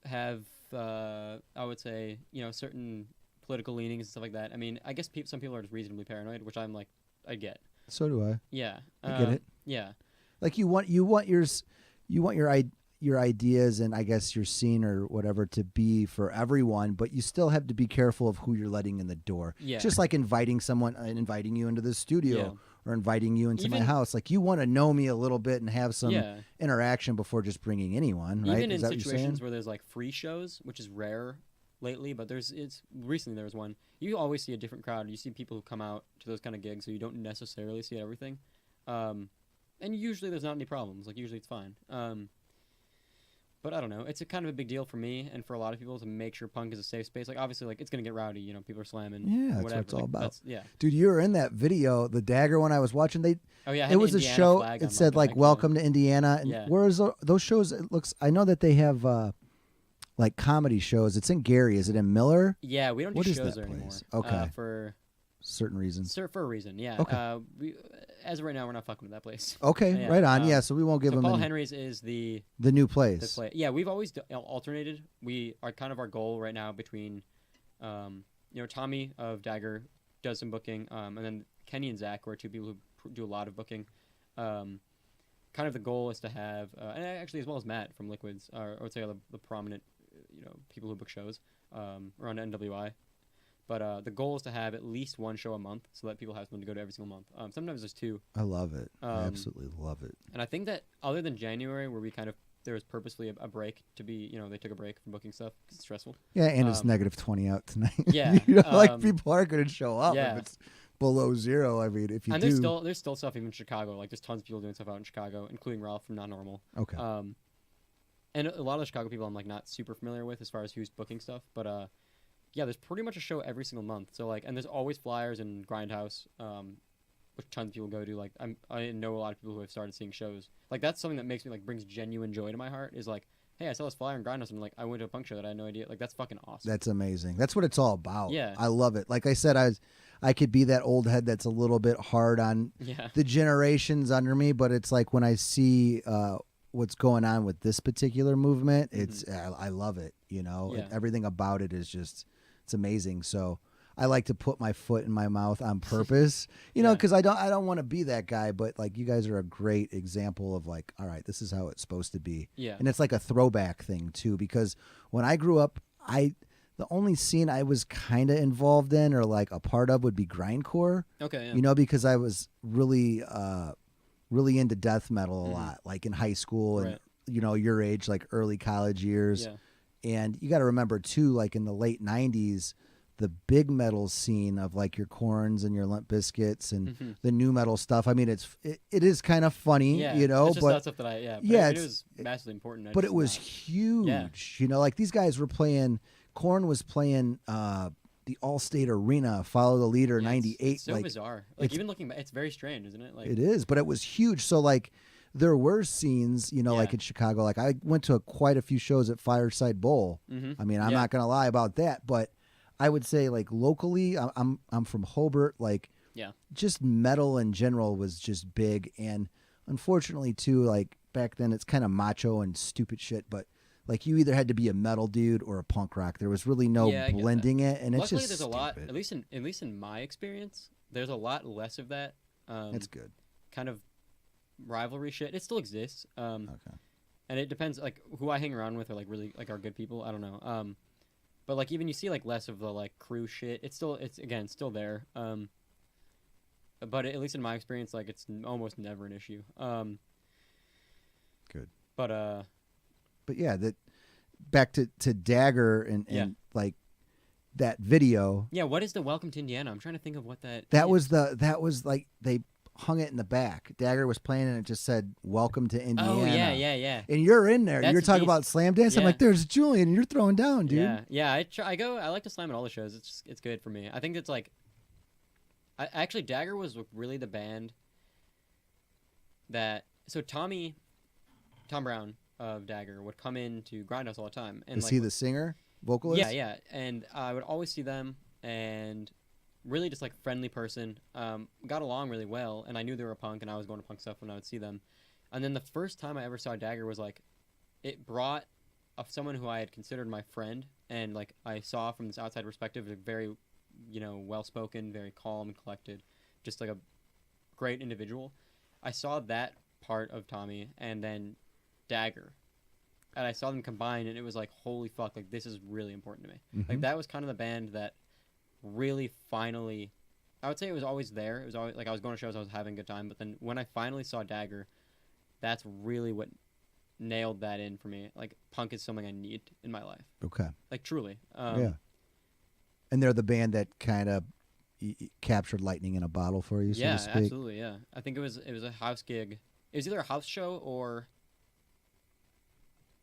have, I would say, certain political leanings and stuff like that. I mean, I guess some people are just reasonably paranoid, which I'm like, I get. So do I. Yeah, I get it. Yeah, like you want your ideas and I guess your scene or whatever to be for everyone, but you still have to be careful of who you're letting in the door. Yeah. Just like inviting you into the studio or inviting you into my house. Like you want to know me a little bit and have some interaction before just bringing anyone, right? Even in situations where there's like free shows, which is rare lately, but recently there was one. You always see a different crowd. You see people who come out to those kind of gigs, so you don't necessarily see everything. And usually there's not any problems. Like usually it's fine. But I don't know. It's a kind of a big deal for me and for a lot of people to make sure punk is a safe space. Like obviously, like it's gonna get rowdy. You know, people are slamming. Yeah, that's whatever. what it's all about. Yeah. Dude, you were in that video, the Dagger one I was watching. Oh yeah. It was a show. It said like "Welcome to Indiana." And Yeah. whereas those shows, it looks. I know that they have like comedy shows. It's in Gary. Is it in Miller? Yeah, we don't do What is shows that there anymore. place? Okay. For certain reasons. for a reason, yeah. Okay. As of right now, we're not fucking with that place. Okay, Yeah, right on. Yeah, so we won't give so them Paul Henry's is the new place. play. Yeah, we've always alternated. We are kind of our goal right now between, Tommy of Dagger does some booking, and then Kenny and Zach, who are two people who do a lot of booking. Kind of the goal is to have, and actually as well as Matt from Liquids, I would say are the prominent, people who book shows around NWI. But the goal is to have at least one show a month so that people have something to go to every single month. Sometimes there's two. I love it. I absolutely love it. And I think that other than January, where there was purposely a break to be, they took a break from booking stuff because it's stressful. Yeah, and it's -20 out tonight. Yeah. like people aren't going to show up yeah. if it's below 0. I mean, if you and do. there's still stuff even in Chicago. Like there's tons of people doing stuff out in Chicago, including Ralph from Not Normal. Okay. And a lot of the Chicago people I'm like not super familiar with as far as who's booking stuff, but yeah, there's pretty much a show every single month. So like, and there's always flyers in Grindhouse, which tons of people go to. Like, I know a lot of people who have started seeing shows. Like that's something that makes me like brings genuine joy to my heart. Is like, hey, I saw this flyer in Grindhouse, and like I went to a punk show that I had no idea. Like that's fucking awesome. That's amazing. That's what it's all about. Yeah, I love it. Like I said, I could be that old head that's a little bit hard on the generations under me, but it's like when I see what's going on with this particular movement, it's I love it. Everything about it is just. It's amazing. So I like to put my foot in my mouth on purpose, because I don't want to be that guy. But like you guys are a great example of like, all right, this is how it's supposed to be. Yeah. And it's like a throwback thing too, because when I grew up, the only scene I was kind of involved in or like a part of would be grindcore. Okay. Yeah. Because I was really, really into death metal a lot, like in high school and your age, like early college years. Yeah. And you got to remember too, like in the late 90s, the big metal scene of like your Korns and your Limp Bizkits and the new metal stuff. I mean, it is kind of funny, it's just but that stuff that it was massively important. But it was huge, like these guys were playing. Korn was playing the Allstate Arena, Follow the Leader, 98. It's so bizarre. Like even looking back, it's very strange, isn't it? Like it is, but it was huge. So like. There were scenes, like in Chicago. Like I went to quite a few shows at Fireside Bowl. I mean, I'm not gonna lie about that, but I would say like locally, I'm from Hobart. Like, just metal in general was just big, and unfortunately too, like back then, it's kind of macho and stupid shit. But like you either had to be a metal dude or a punk rock. There was really no blending it, and luckily, it's just there's stupid. A lot. At least in my experience, there's a lot less of that. That's good. Kind of. Rivalry shit. It still exists. And it depends. Like who I hang around with are like really like are good people. I don't know. But like even you see like less of the like crew shit. It's still still there. But at least in my experience, like it's almost never an issue. Good. But yeah, that back to Dagger and like that video. Yeah. What is the Welcome to Indiana? I'm trying to think of what that. That was like they. Hung it in the back. Dagger was playing and it just said "Welcome to Indiana." Oh yeah. And you're in there. You're talking about slam dance. I'm like, there's Julian, and you're throwing down, dude. Yeah. I like to slam at all the shows. It's good for me. I think it's like. Actually, Dagger was really the band. Tom Brown of Dagger would come in to Grindhouse all the time. And is he the singer, vocalist? Yeah. And I would always see them and. Really just like friendly person, got along really well, and I knew they were a punk, and I was going to punk stuff when I would see them. And then the first time I ever saw Dagger was like, it brought someone who I had considered my friend, and like I saw from this outside perspective, a very, well spoken, very calm and collected, just like a great individual. I saw that part of Tommy, and then Dagger, and I saw them combine, and it was like, holy fuck, like this is really important to me. Like that was kind of the band that. Really finally I would say it was always there. It was always like I was going to shows, I was having a good time, but then when I finally saw Dagger, that's really what nailed that in for me. Like punk is something I need in my life. Okay. Like truly. Yeah. And they're the band that kind of captured lightning in a bottle for you, so to speak. Yeah, absolutely, yeah. I think it was a house gig. It was either a house show or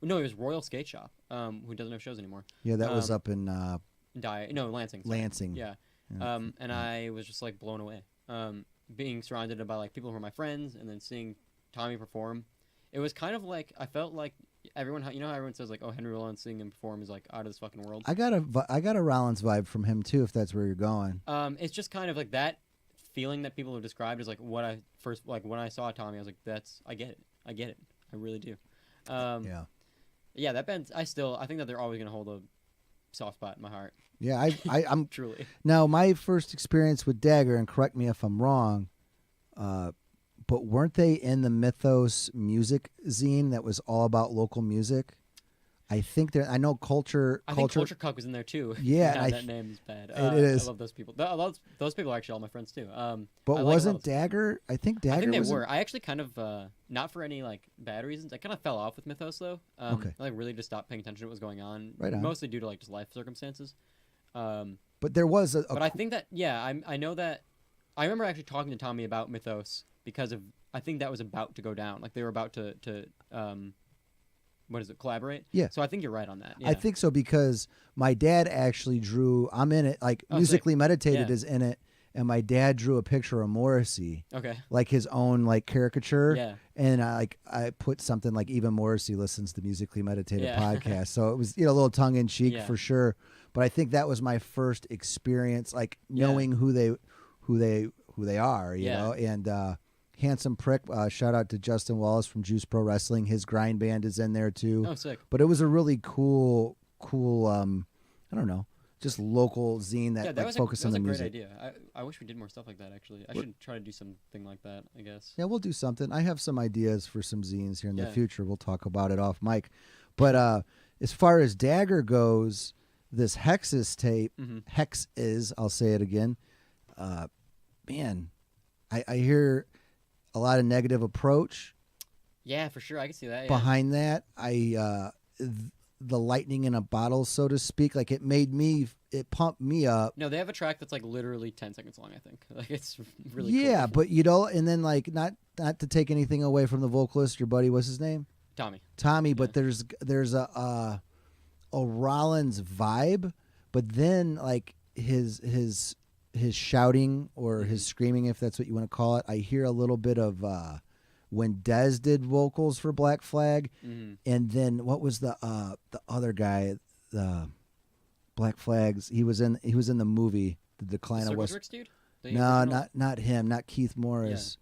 No, it was Royal Skate Shop. Who doesn't have shows anymore. Yeah, that was up in Lansing. Sorry. Lansing. Yeah. Yeah. And I was just like blown away. Being surrounded by like people who are my friends, and then seeing Tommy perform. It was kind of like I felt like everyone. You know how everyone says like, "Oh, Henry Rollins seeing him perform is like out of this fucking world." I got a Rollins vibe from him too, if that's where you're going. It's just kind of like that feeling that people have described as like what I first like when I saw Tommy. I was like, I get it. I really do. Yeah, that band. I think that they're always gonna hold a soft spot in my heart. Yeah, I'm truly. Now, my first experience with Dagger, and correct me if I'm wrong, but weren't they in the Mythos music zine that was all about local music? I think they're. I know Culture. I think Culture Cuck was in there too. Yeah, that name is bad. It is. I love those people. Those people are actually all my friends too. But wasn't Dagger? I think Dagger. I think they was were. I actually kind of not for any like bad reasons. I kind of fell off with Mythos though. Okay. I like really just stopped paying attention to what was going on. Right on. Mostly due to like just life circumstances. But there was But I think that I know that. I remember actually talking to Tommy about Mythos because of I think that was about to go down. Like they were about to what is it, collaborate? Yeah. So I think you're right on that. Yeah. I think so because my dad actually drew. I'm in it. Like Musically Meditated is in it, and my dad drew a picture of Morrissey. Okay. Like his own like caricature. Yeah. And I put something like even Morrissey listens to Musically Meditated podcast, so it was a little tongue in cheek for sure. But I think that was my first experience, like knowing who they are, you know. And Handsome Prick, shout out to Justin Wallace from Juice Pro Wrestling. His grind band is in there too. Oh, sick. But it was a really cool. I don't know, just local zine that like focused on the music. That was a great idea. I wish we did more stuff like that. Actually, I should try to do something like that. I guess. Yeah, we'll do something. I have some ideas for some zines here in the future. We'll talk about it off mic. But as far as Dagger goes, this Hex's tape, Hex is, I'll say it again. Man, I hear a lot of negative approach. Yeah, for sure. I can see that. Behind that, the lightning in a bottle, so to speak, like it pumped me up. No, they have a track that's like literally 10 seconds long, I think. Like it's really cool. But and then like not to take anything away from the vocalist, your buddy, what's his name? Tommy, but there's a Rollins vibe, but then like his shouting or his screaming, if that's what you want to call it, I hear a little bit of when Dez did vocals for Black Flag, and then what was the other guy, the Black Flags? He was in the movie The Decline of West. Dude? No, not him, not Keith Morris.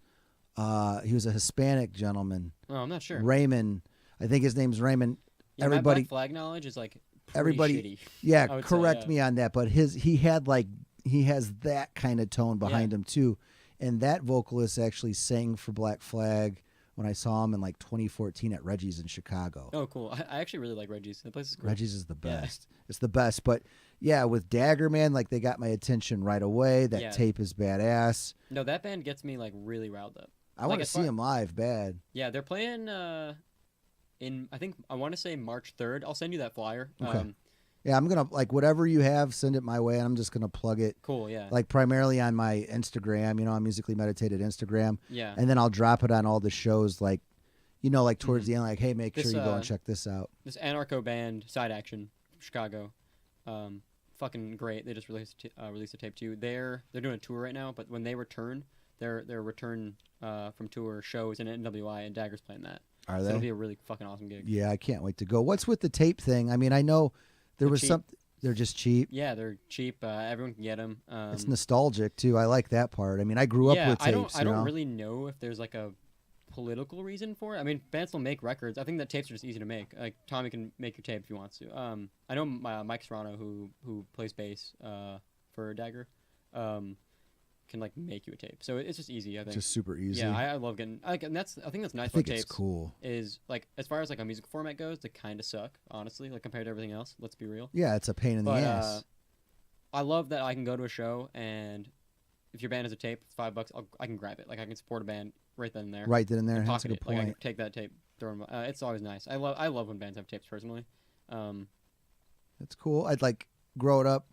He was a Hispanic gentleman. Oh, I'm not sure. Raymond, I think his name's Raymond. Yeah, everybody, my Black Flag knowledge is like everybody. Shitty, yeah, correct me on that. But he has that kind of tone behind him too. And that vocalist actually sang for Black Flag when I saw him in like 2014 at Reggie's in Chicago. Oh, cool. I actually really like Reggie's. That place is great. Reggie's is the best. Yeah. It's the best. But yeah, with Dagger, man, like they got my attention right away. That tape is badass. No, that band gets me like really riled up. I want to see him live bad. Yeah, they're playing I want to say March 3rd. I'll send you that flyer. Okay. Yeah, I'm going to, like, whatever you have, send it my way, and I'm just going to plug it. Cool, yeah. Like, primarily on my Instagram, on Musically Meditated Instagram. Yeah. And then I'll drop it on all the shows, like, like, towards the end, like, hey, make sure you go and check this out. This anarcho band, Side Action, from Chicago, fucking great. They just released a tape, too. They're doing a tour right now, but when they return, their return from tour shows in NWI, and Dagger's playing that. Are they? So it'll be a really fucking awesome gig. Yeah, I can't wait to go. What's with the tape thing? I mean, I know... They're just cheap. Yeah, they're cheap. Everyone can get them. It's nostalgic too. I like that part. I mean, I grew up with tapes. I don't really know if there's like a political reason for it. I mean, bands will make records. I think that tapes are just easy to make. Like Tommy can make your tape if he wants to. I know Mike Serrano who plays bass for Dagger, can like make you a tape. So it's just easy. I think just super easy. Yeah, I love getting. I think that's nice. I about think tapes. It's cool. Is like as far as like a music format goes, they kind of suck, honestly. Like compared to everything else. Let's be real. Yeah, it's a pain in the ass. I love that I can go to a show and if your band has a tape, it's $5. I can grab it. Like I can support a band right then and there. Right then and there. That's a good point. Like I can take that tape, throw them. It's always nice. I love when bands have tapes personally. That's cool. I'd like grow it up.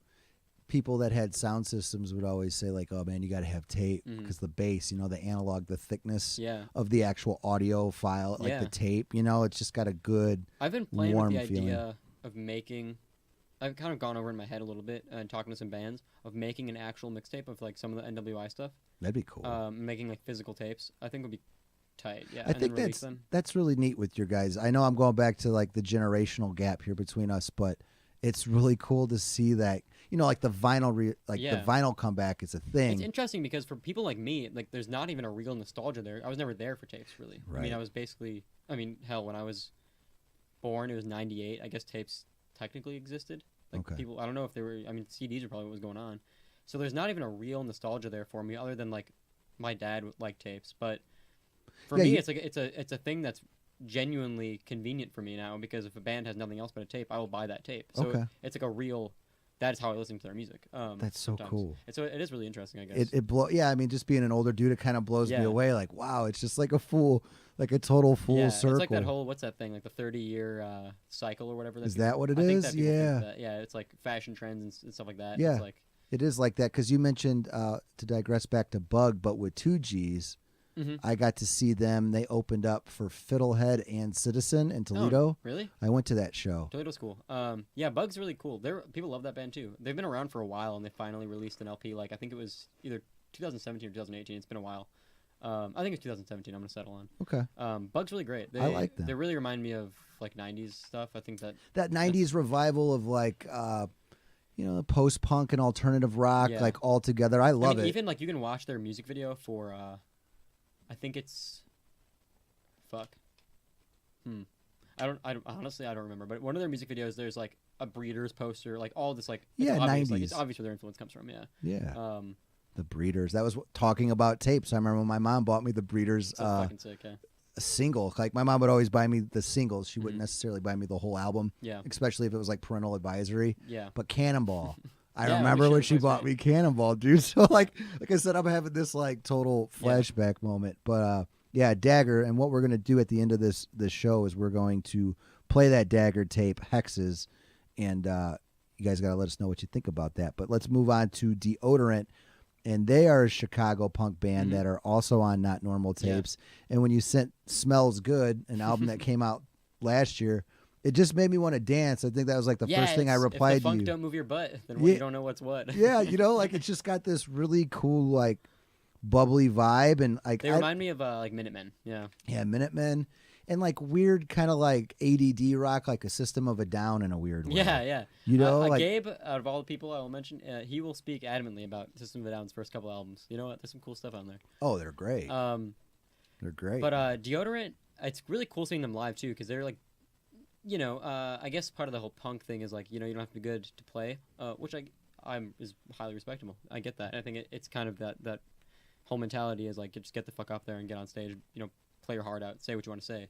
people that had sound systems would always say like, "Oh man, you got to have tape Mhm. because the bass, the analog, the thickness Yeah. of the actual audio file, like Yeah. the tape, it's just got a good I've been playing with warm the feeling." idea of making. I've kind of gone over in my head a little bit and talking to some bands of making an actual mixtape of like some of the NWI stuff. That'd be cool. Making like physical tapes. I think would be tight. Yeah. I and think then release them. that's really neat with your guys. I know I'm going back to like the generational gap here between us, but it's really cool to see that like the vinyl Yeah. the vinyl comeback is a thing. It's interesting because for people like me, like there's not even a real nostalgia there. I was never there for tapes really. I mean, Right. I was basically. I mean, hell, when I was born, it was '98. I guess tapes technically existed. Like Okay. people, I don't know if they were. I mean, CDs are probably what was going on. So there's not even a real nostalgia there for me, other than like my dad would like tapes. But for Yeah, me, you- it's like it's a thing that's genuinely convenient for me now because if a band has nothing else but a tape, I will buy that tape. So Okay. it's like a real. That is how I listen to their music. That's so sometimes. cool. And so it is really interesting, I guess. I mean, just being an older dude, it kind of blows me Yeah. away. Like, wow, it's just like a total full circle. It's like that whole what's that thing like the 30-year cycle or whatever. Is that what it I think is? that people think Yeah. that. Yeah, it's like fashion trends and stuff like that. Yeah. It's like, It is like that because you mentioned to digress back to Bug, but with 2Gs, Mhm. I got to see them. They opened up for Fiddlehead and Citizen in Toledo. really? I went to that show. Toledo's cool. Yeah, Bug's really cool. People love that band too. They've been around for a while and they finally released an LP. Like I think it was either 2017 or 2018. It's been a while. I think it's 2017. I'm gonna settle on. Okay. Bug's really great. I like them. They really remind me of like '90s stuff. I think that. That 90s revival of like, post punk and alternative rock, Yeah. like all together. I love it. Even like you can watch their music video for. I think it's. Fuck. I don't honestly I don't remember, but one of their music videos there's like a Breeders poster, like all this like it's Yeah, obvious, like, 90s. it's obvious where their influence comes from. Yeah. Yeah. The Breeders. That was talking about tapes. I remember when my mom bought me the Breeders So fucking sick. Yeah. single. Like my mom would always buy me the singles. She wouldn't Mhm. necessarily buy me the whole album, Yeah. especially if it was like parental advisory. Yeah. But Cannonball. I Yeah, remember holy when shit, she that's bought right. me Cannonball, dude. So like I said, I'm having this like total flashback moment. But yeah, Dagger, and what we're gonna do at the end of this show is we're going to play that Dagger tape, Hexes, and you guys gotta let us know what you think about that. But let's move on to Deodorant. And they are a Chicago punk band Mhm. that are also on Not Normal Yeah. tapes. And when you sent Smells Good, an album that came out last year, it just made me want to dance. I think that was like the first thing I If replied the funk to you. don't move your butt, then Yeah. you don't know what's what. Yeah, like it's just got this really cool, like bubbly vibe. And like, They remind me of like Minutemen. Yeah. yeah, Minutemen. And like weird kind of like ADD rock, like a System of a Down in a weird way. Yeah, yeah. Like Gabe, out of all the people I will mention, he will speak adamantly about System of a Down's first couple albums. You know what? There's some cool stuff on there. oh, they're great. They're great. But Deodorant, it's really cool seeing them live too, because they're like, I guess part of the whole punk thing is like, you don't have to be good to play, which I'm is highly respectable. I get that. I think it's kind of that whole mentality is like, just get the fuck up there and get on stage, play your heart out, say what you want to say.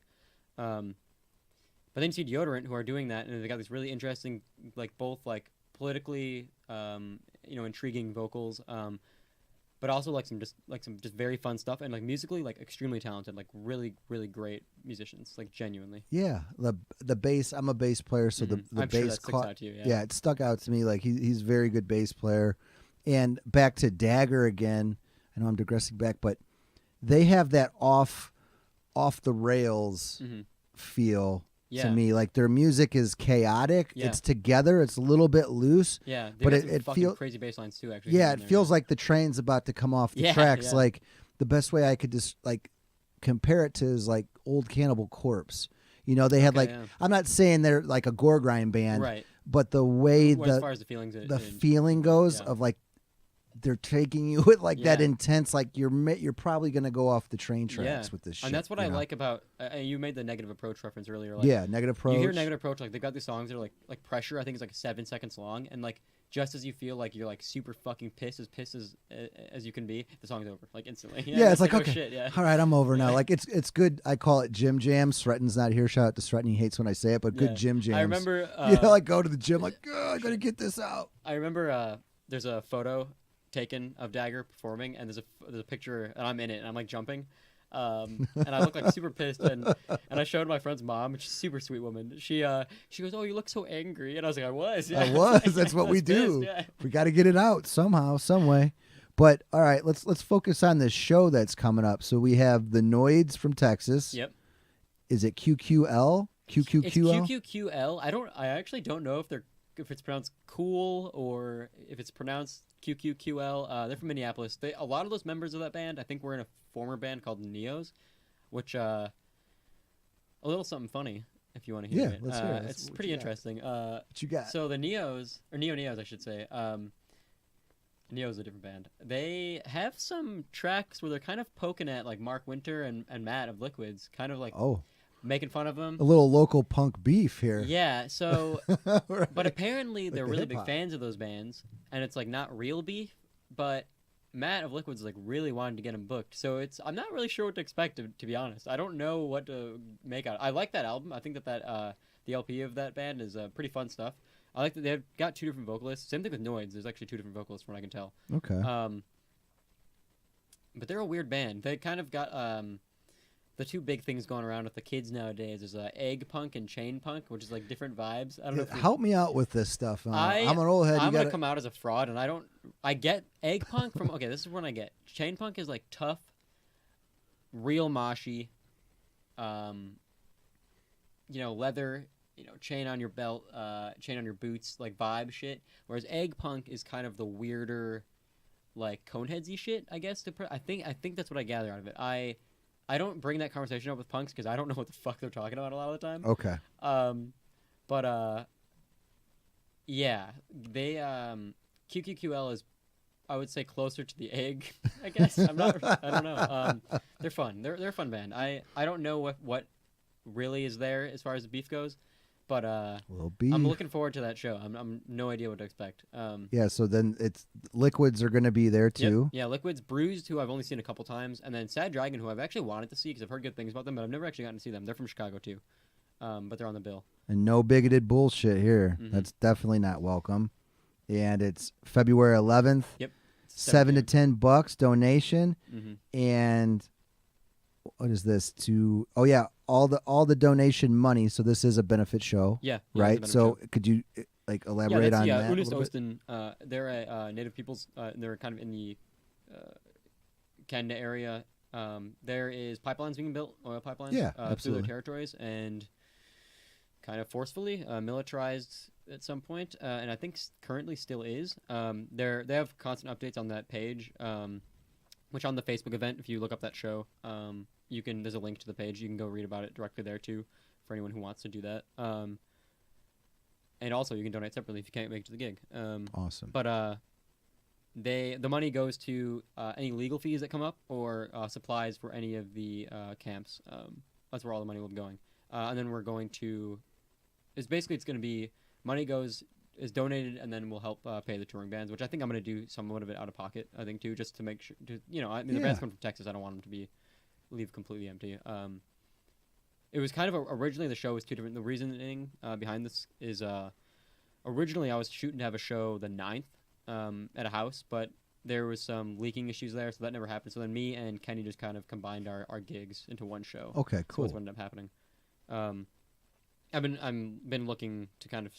But then you see Deodorant, who are doing that, and they got these really interesting, like both like politically, intriguing vocals, but also like some just very fun stuff, and like musically like extremely talented, like really really great musicians, like genuinely. yeah, the bass. I'm a bass player, so the I'm sure bass that sticks out to you. yeah, it stuck out to me. Like he's a very good bass player. And back to Dagger again. I know I'm digressing back, but they have that off the rails Mhm. feel Yeah. to me. Like their music is chaotic. Yeah. It's together. It's a little bit loose. Yeah, But got it- some it fucking feel- crazy bass lines too. Actually, Yeah, in it there, feels like the train's about to come off the Yeah, tracks. yeah. Like the best way I could just like compare it to is like old Cannibal Corpse. They had Okay, like yeah. I'm not saying they're like a gore grind band, right. but the way Well, as far as the feelings, the feeling goes yeah. of like they're taking you with like that Yeah. intense, like you're probably gonna go off the train tracks Yeah. with this shit. and that's what you I know? like about. You made the Negative Approach reference earlier. Like, Yeah, Negative Approach. You hear Negative Approach, like they've got these songs that are like Pressure. I think it's like 7 seconds long, and like just as you feel like you're like super fucking pissed as you can be, the song's over like instantly. Yeah, it's like, oh, okay, shit, yeah. all right, I'm over now. Like it's good. I call it gym jam. Stretton's not here. Shout out to Stretton. He hates when I say it, but Yeah. good gym jams. I remember. like go to the gym, like I gotta get this out. I remember. There's a photo taken of Dagger performing, and there's a picture, and I'm in it, and I'm like jumping. And I looked like super pissed, and I showed my friend's mom, she's a super sweet woman. She goes, "Oh, you look so angry," and I was like, "I was, yeah." I was. That's what we do. Pissed, yeah. We got to get it out somehow, some way. But all right, let's focus on this show that's coming up. So we have the Noids from Texas. Yep. Is it QQL? QQQL? It's QQQL. I actually don't know if it's pronounced cool or if it's pronounced QQQL. They're from Minneapolis. A lot of those members of that band, I think, were in a former band called Neos, which a little something funny if you want to hear it. Let's hear it. It's pretty interesting. What you got? So the Neos, or Neos, I should say. Neo's a different band. They have some tracks where they're kind of poking at like Mark Winter and Matt of Liquids, kind of like making fun of them. A little local punk beef here. Yeah, so Right. but apparently they're the really big hip-hop. fans of those bands, and it's like not real beef, but Matt of Liquids like really wanted to get him booked. So I'm not really sure what to expect, to be honest. I don't know what to make out. I like that album. I think that the LP of that band is pretty fun stuff. I like that they've got two different vocalists. Same thing with Noids. There's actually two different vocalists from what I can tell. Okay. But they're a weird band. They kind of got the two big things going around with the kids nowadays is egg punk and chain punk, which is like different vibes. I don't know. Help me out with this stuff. I'm an old head. I'm gonna come out as a fraud, and I get egg punk from. Okay, this is what I get. Chain punk is like tough, real moshy. Leather. Chain on your belt, chain on your boots, like vibe shit. Whereas egg punk is kind of the weirder, like Coneheadsy shit. I guess I think that's what I gather out of it. I don't bring that conversation up with punks because I don't know what the fuck they're talking about a lot of the time. Okay. Yeah, they QQQL is, I would say, closer to the egg. I guess I don't know. They're fun. They're a fun band. I don't know what really is there as far as the beef goes. But I'm looking forward to that show. I'm no idea what to expect. Yeah, so then it's Liquids are going to be there too. Yep. Yeah, Liquids, Bruised, who I've only seen a couple times, and then Sad Dragon, who I've actually wanted to see because I've heard good things about them, but I've never actually gotten to see them. They're from Chicago too, but they're on the bill. And no bigoted bullshit here. Mm-hmm. That's definitely not welcome. And it's February 11th. Yep. $7 to $10 donation. Mm-hmm. And what is this? All the donation money. So this is a benefit show. Yeah. Right. So could you elaborate on that? Unist Osten. They're a Native peoples. They're kind of in the Canada area. There is pipelines being built, oil pipelines. Yeah, through absolutely. their territories, and kind of forcefully militarized at some point, and I think currently still is. They have constant updates on that page, which on the Facebook event, if you look up that show, there's a link to the page. You can go read about it directly there too, for anyone who wants to do that. And also you can donate separately if you can't make it to the gig. Awesome. But the money goes to any legal fees that come up or supplies for any of the camps. That's where all the money will be going. And then we're going to. It's going to be money is donated and then we'll help pay the touring bands, which I think I'm going to do somewhat of it out of pocket. I think too, just to make sure. The band's coming from Texas. I don't want them to leave completely empty. It was kind of originally the show was two different. The reasoning behind this is originally I was shooting to have a show the 9th at a house, but there was some leaking issues there, so that never happened. So then me and Kenny just kind of combined our gigs into one show. Okay, cool. So that's what ended up happening. I've been looking to kind of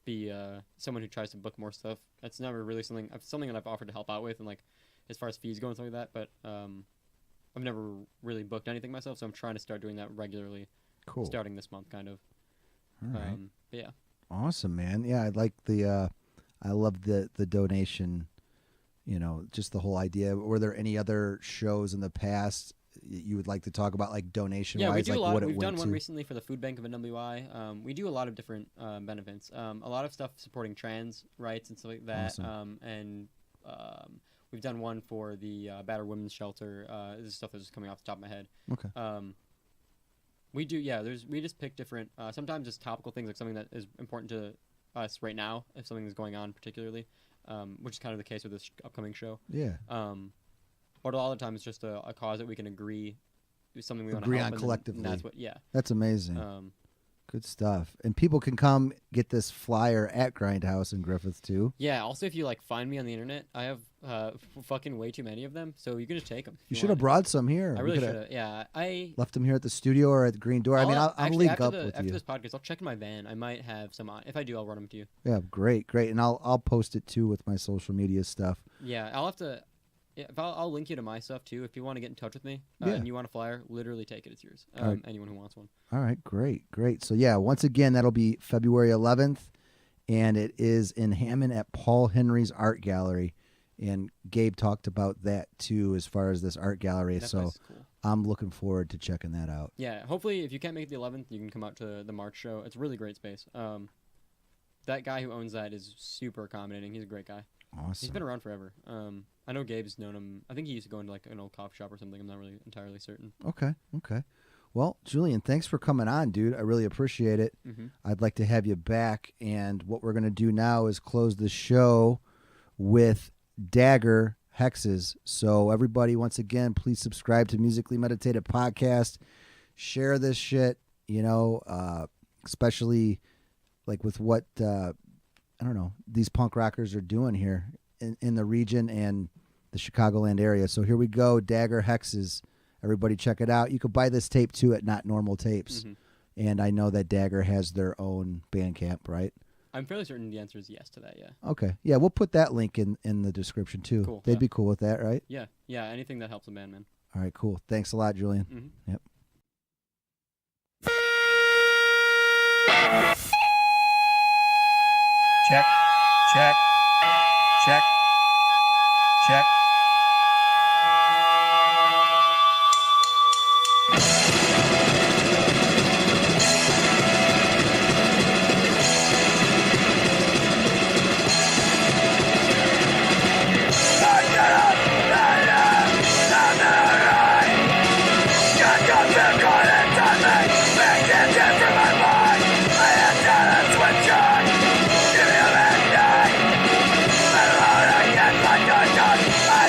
be someone who tries to book more stuff. That's never really something that I've offered to help out with, and like as far as fees go and stuff like that. But I've never really booked anything myself, so I'm trying to start doing that regularly. Cool. Starting this month, kind of. All right. But yeah. Awesome, man. Yeah, I like I love the donation. Just the whole idea. Were there any other shows in the past you would like to talk about, like donation wise? Yeah, we do a lot. We've done to? one recently for the food bank of NWI. We do a lot of different benefits. A lot of stuff supporting trans rights and stuff like that. Awesome. We've done one for the battered women's shelter. This is stuff that's just coming off the top of my head. Okay. We do, yeah. We just pick different. Sometimes it's topical things, like something that is important to us right now, if something is going on particularly, which is kind of the case with this upcoming show. Yeah. But a lot of the time it's just a cause that we can agree, something we want to agree help on collectively. and that's what, yeah. That's amazing. Good stuff. And people can come get this flyer at Grindhouse in Griffith too. Yeah. Also, if you like find me on the internet, I have fucking way too many of them, so you can just take them. You should have brought some here. I really should have. Yeah. I left them here at the studio or at the Green Door. I'll actually, link after up the, with after you. this podcast. I'll check in my van. I might have some on. If I do, I'll run them to you. Yeah, great. And I'll post it too with my social media stuff. Yeah, I'll have to. Yeah, I'll link you to my stuff too. If you want to get in touch with me Yeah. and you want a flyer, literally take it. It's yours. Right. Anyone who wants one. All right, great. So yeah, once again, that'll be February 11th, and it is in Hammond at Paul Henry's Art Gallery. And Gabe talked about that too, as far as this art gallery. That So place is cool. I'm looking forward to checking that out. Yeah, hopefully, if you can't make it the 11th, you can come out to the March show. It's a really great space. That guy who owns that is super accommodating. He's a great guy. Awesome. He's been around forever. I know Gabe's known him. I think he used to go into like an old coffee shop or something. I'm not really entirely certain. Okay. Well, Julian, thanks for coming on, dude. I really appreciate it. Mm-hmm. I'd like to have you back. And what we're going to do now is close the show with Dagger Hexes. So everybody, once again, please subscribe to Musically Meditative Podcast. Share this shit, especially like with what, I don't know, these punk rockers are doing here in the region and the Chicagoland area. So here we go, Dagger Hexes. Everybody check it out. You could buy this tape too at Not Normal Tapes. Mm-hmm. And I know that Dagger has their own Bandcamp, right? I'm fairly certain the answer is yes to that, yeah. Okay. Yeah, we'll put that link in the description too. Cool, They'd yeah. be cool with that, right? Yeah, anything that helps a band, man. All right, cool. Thanks a lot, Julian. Mm-hmm. Yep. Check. I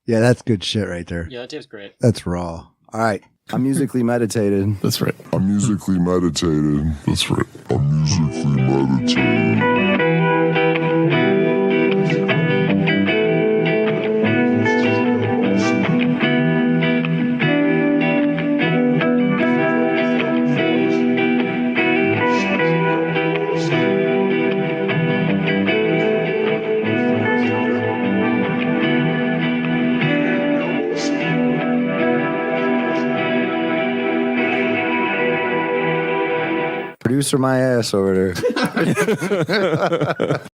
Yeah, that's good shit right there. Yeah, that tape's great. That's raw. All right. I'm musically meditated. That's right. I'm musically meditated. That's right. I'm musically meditated. Producer my ass over there.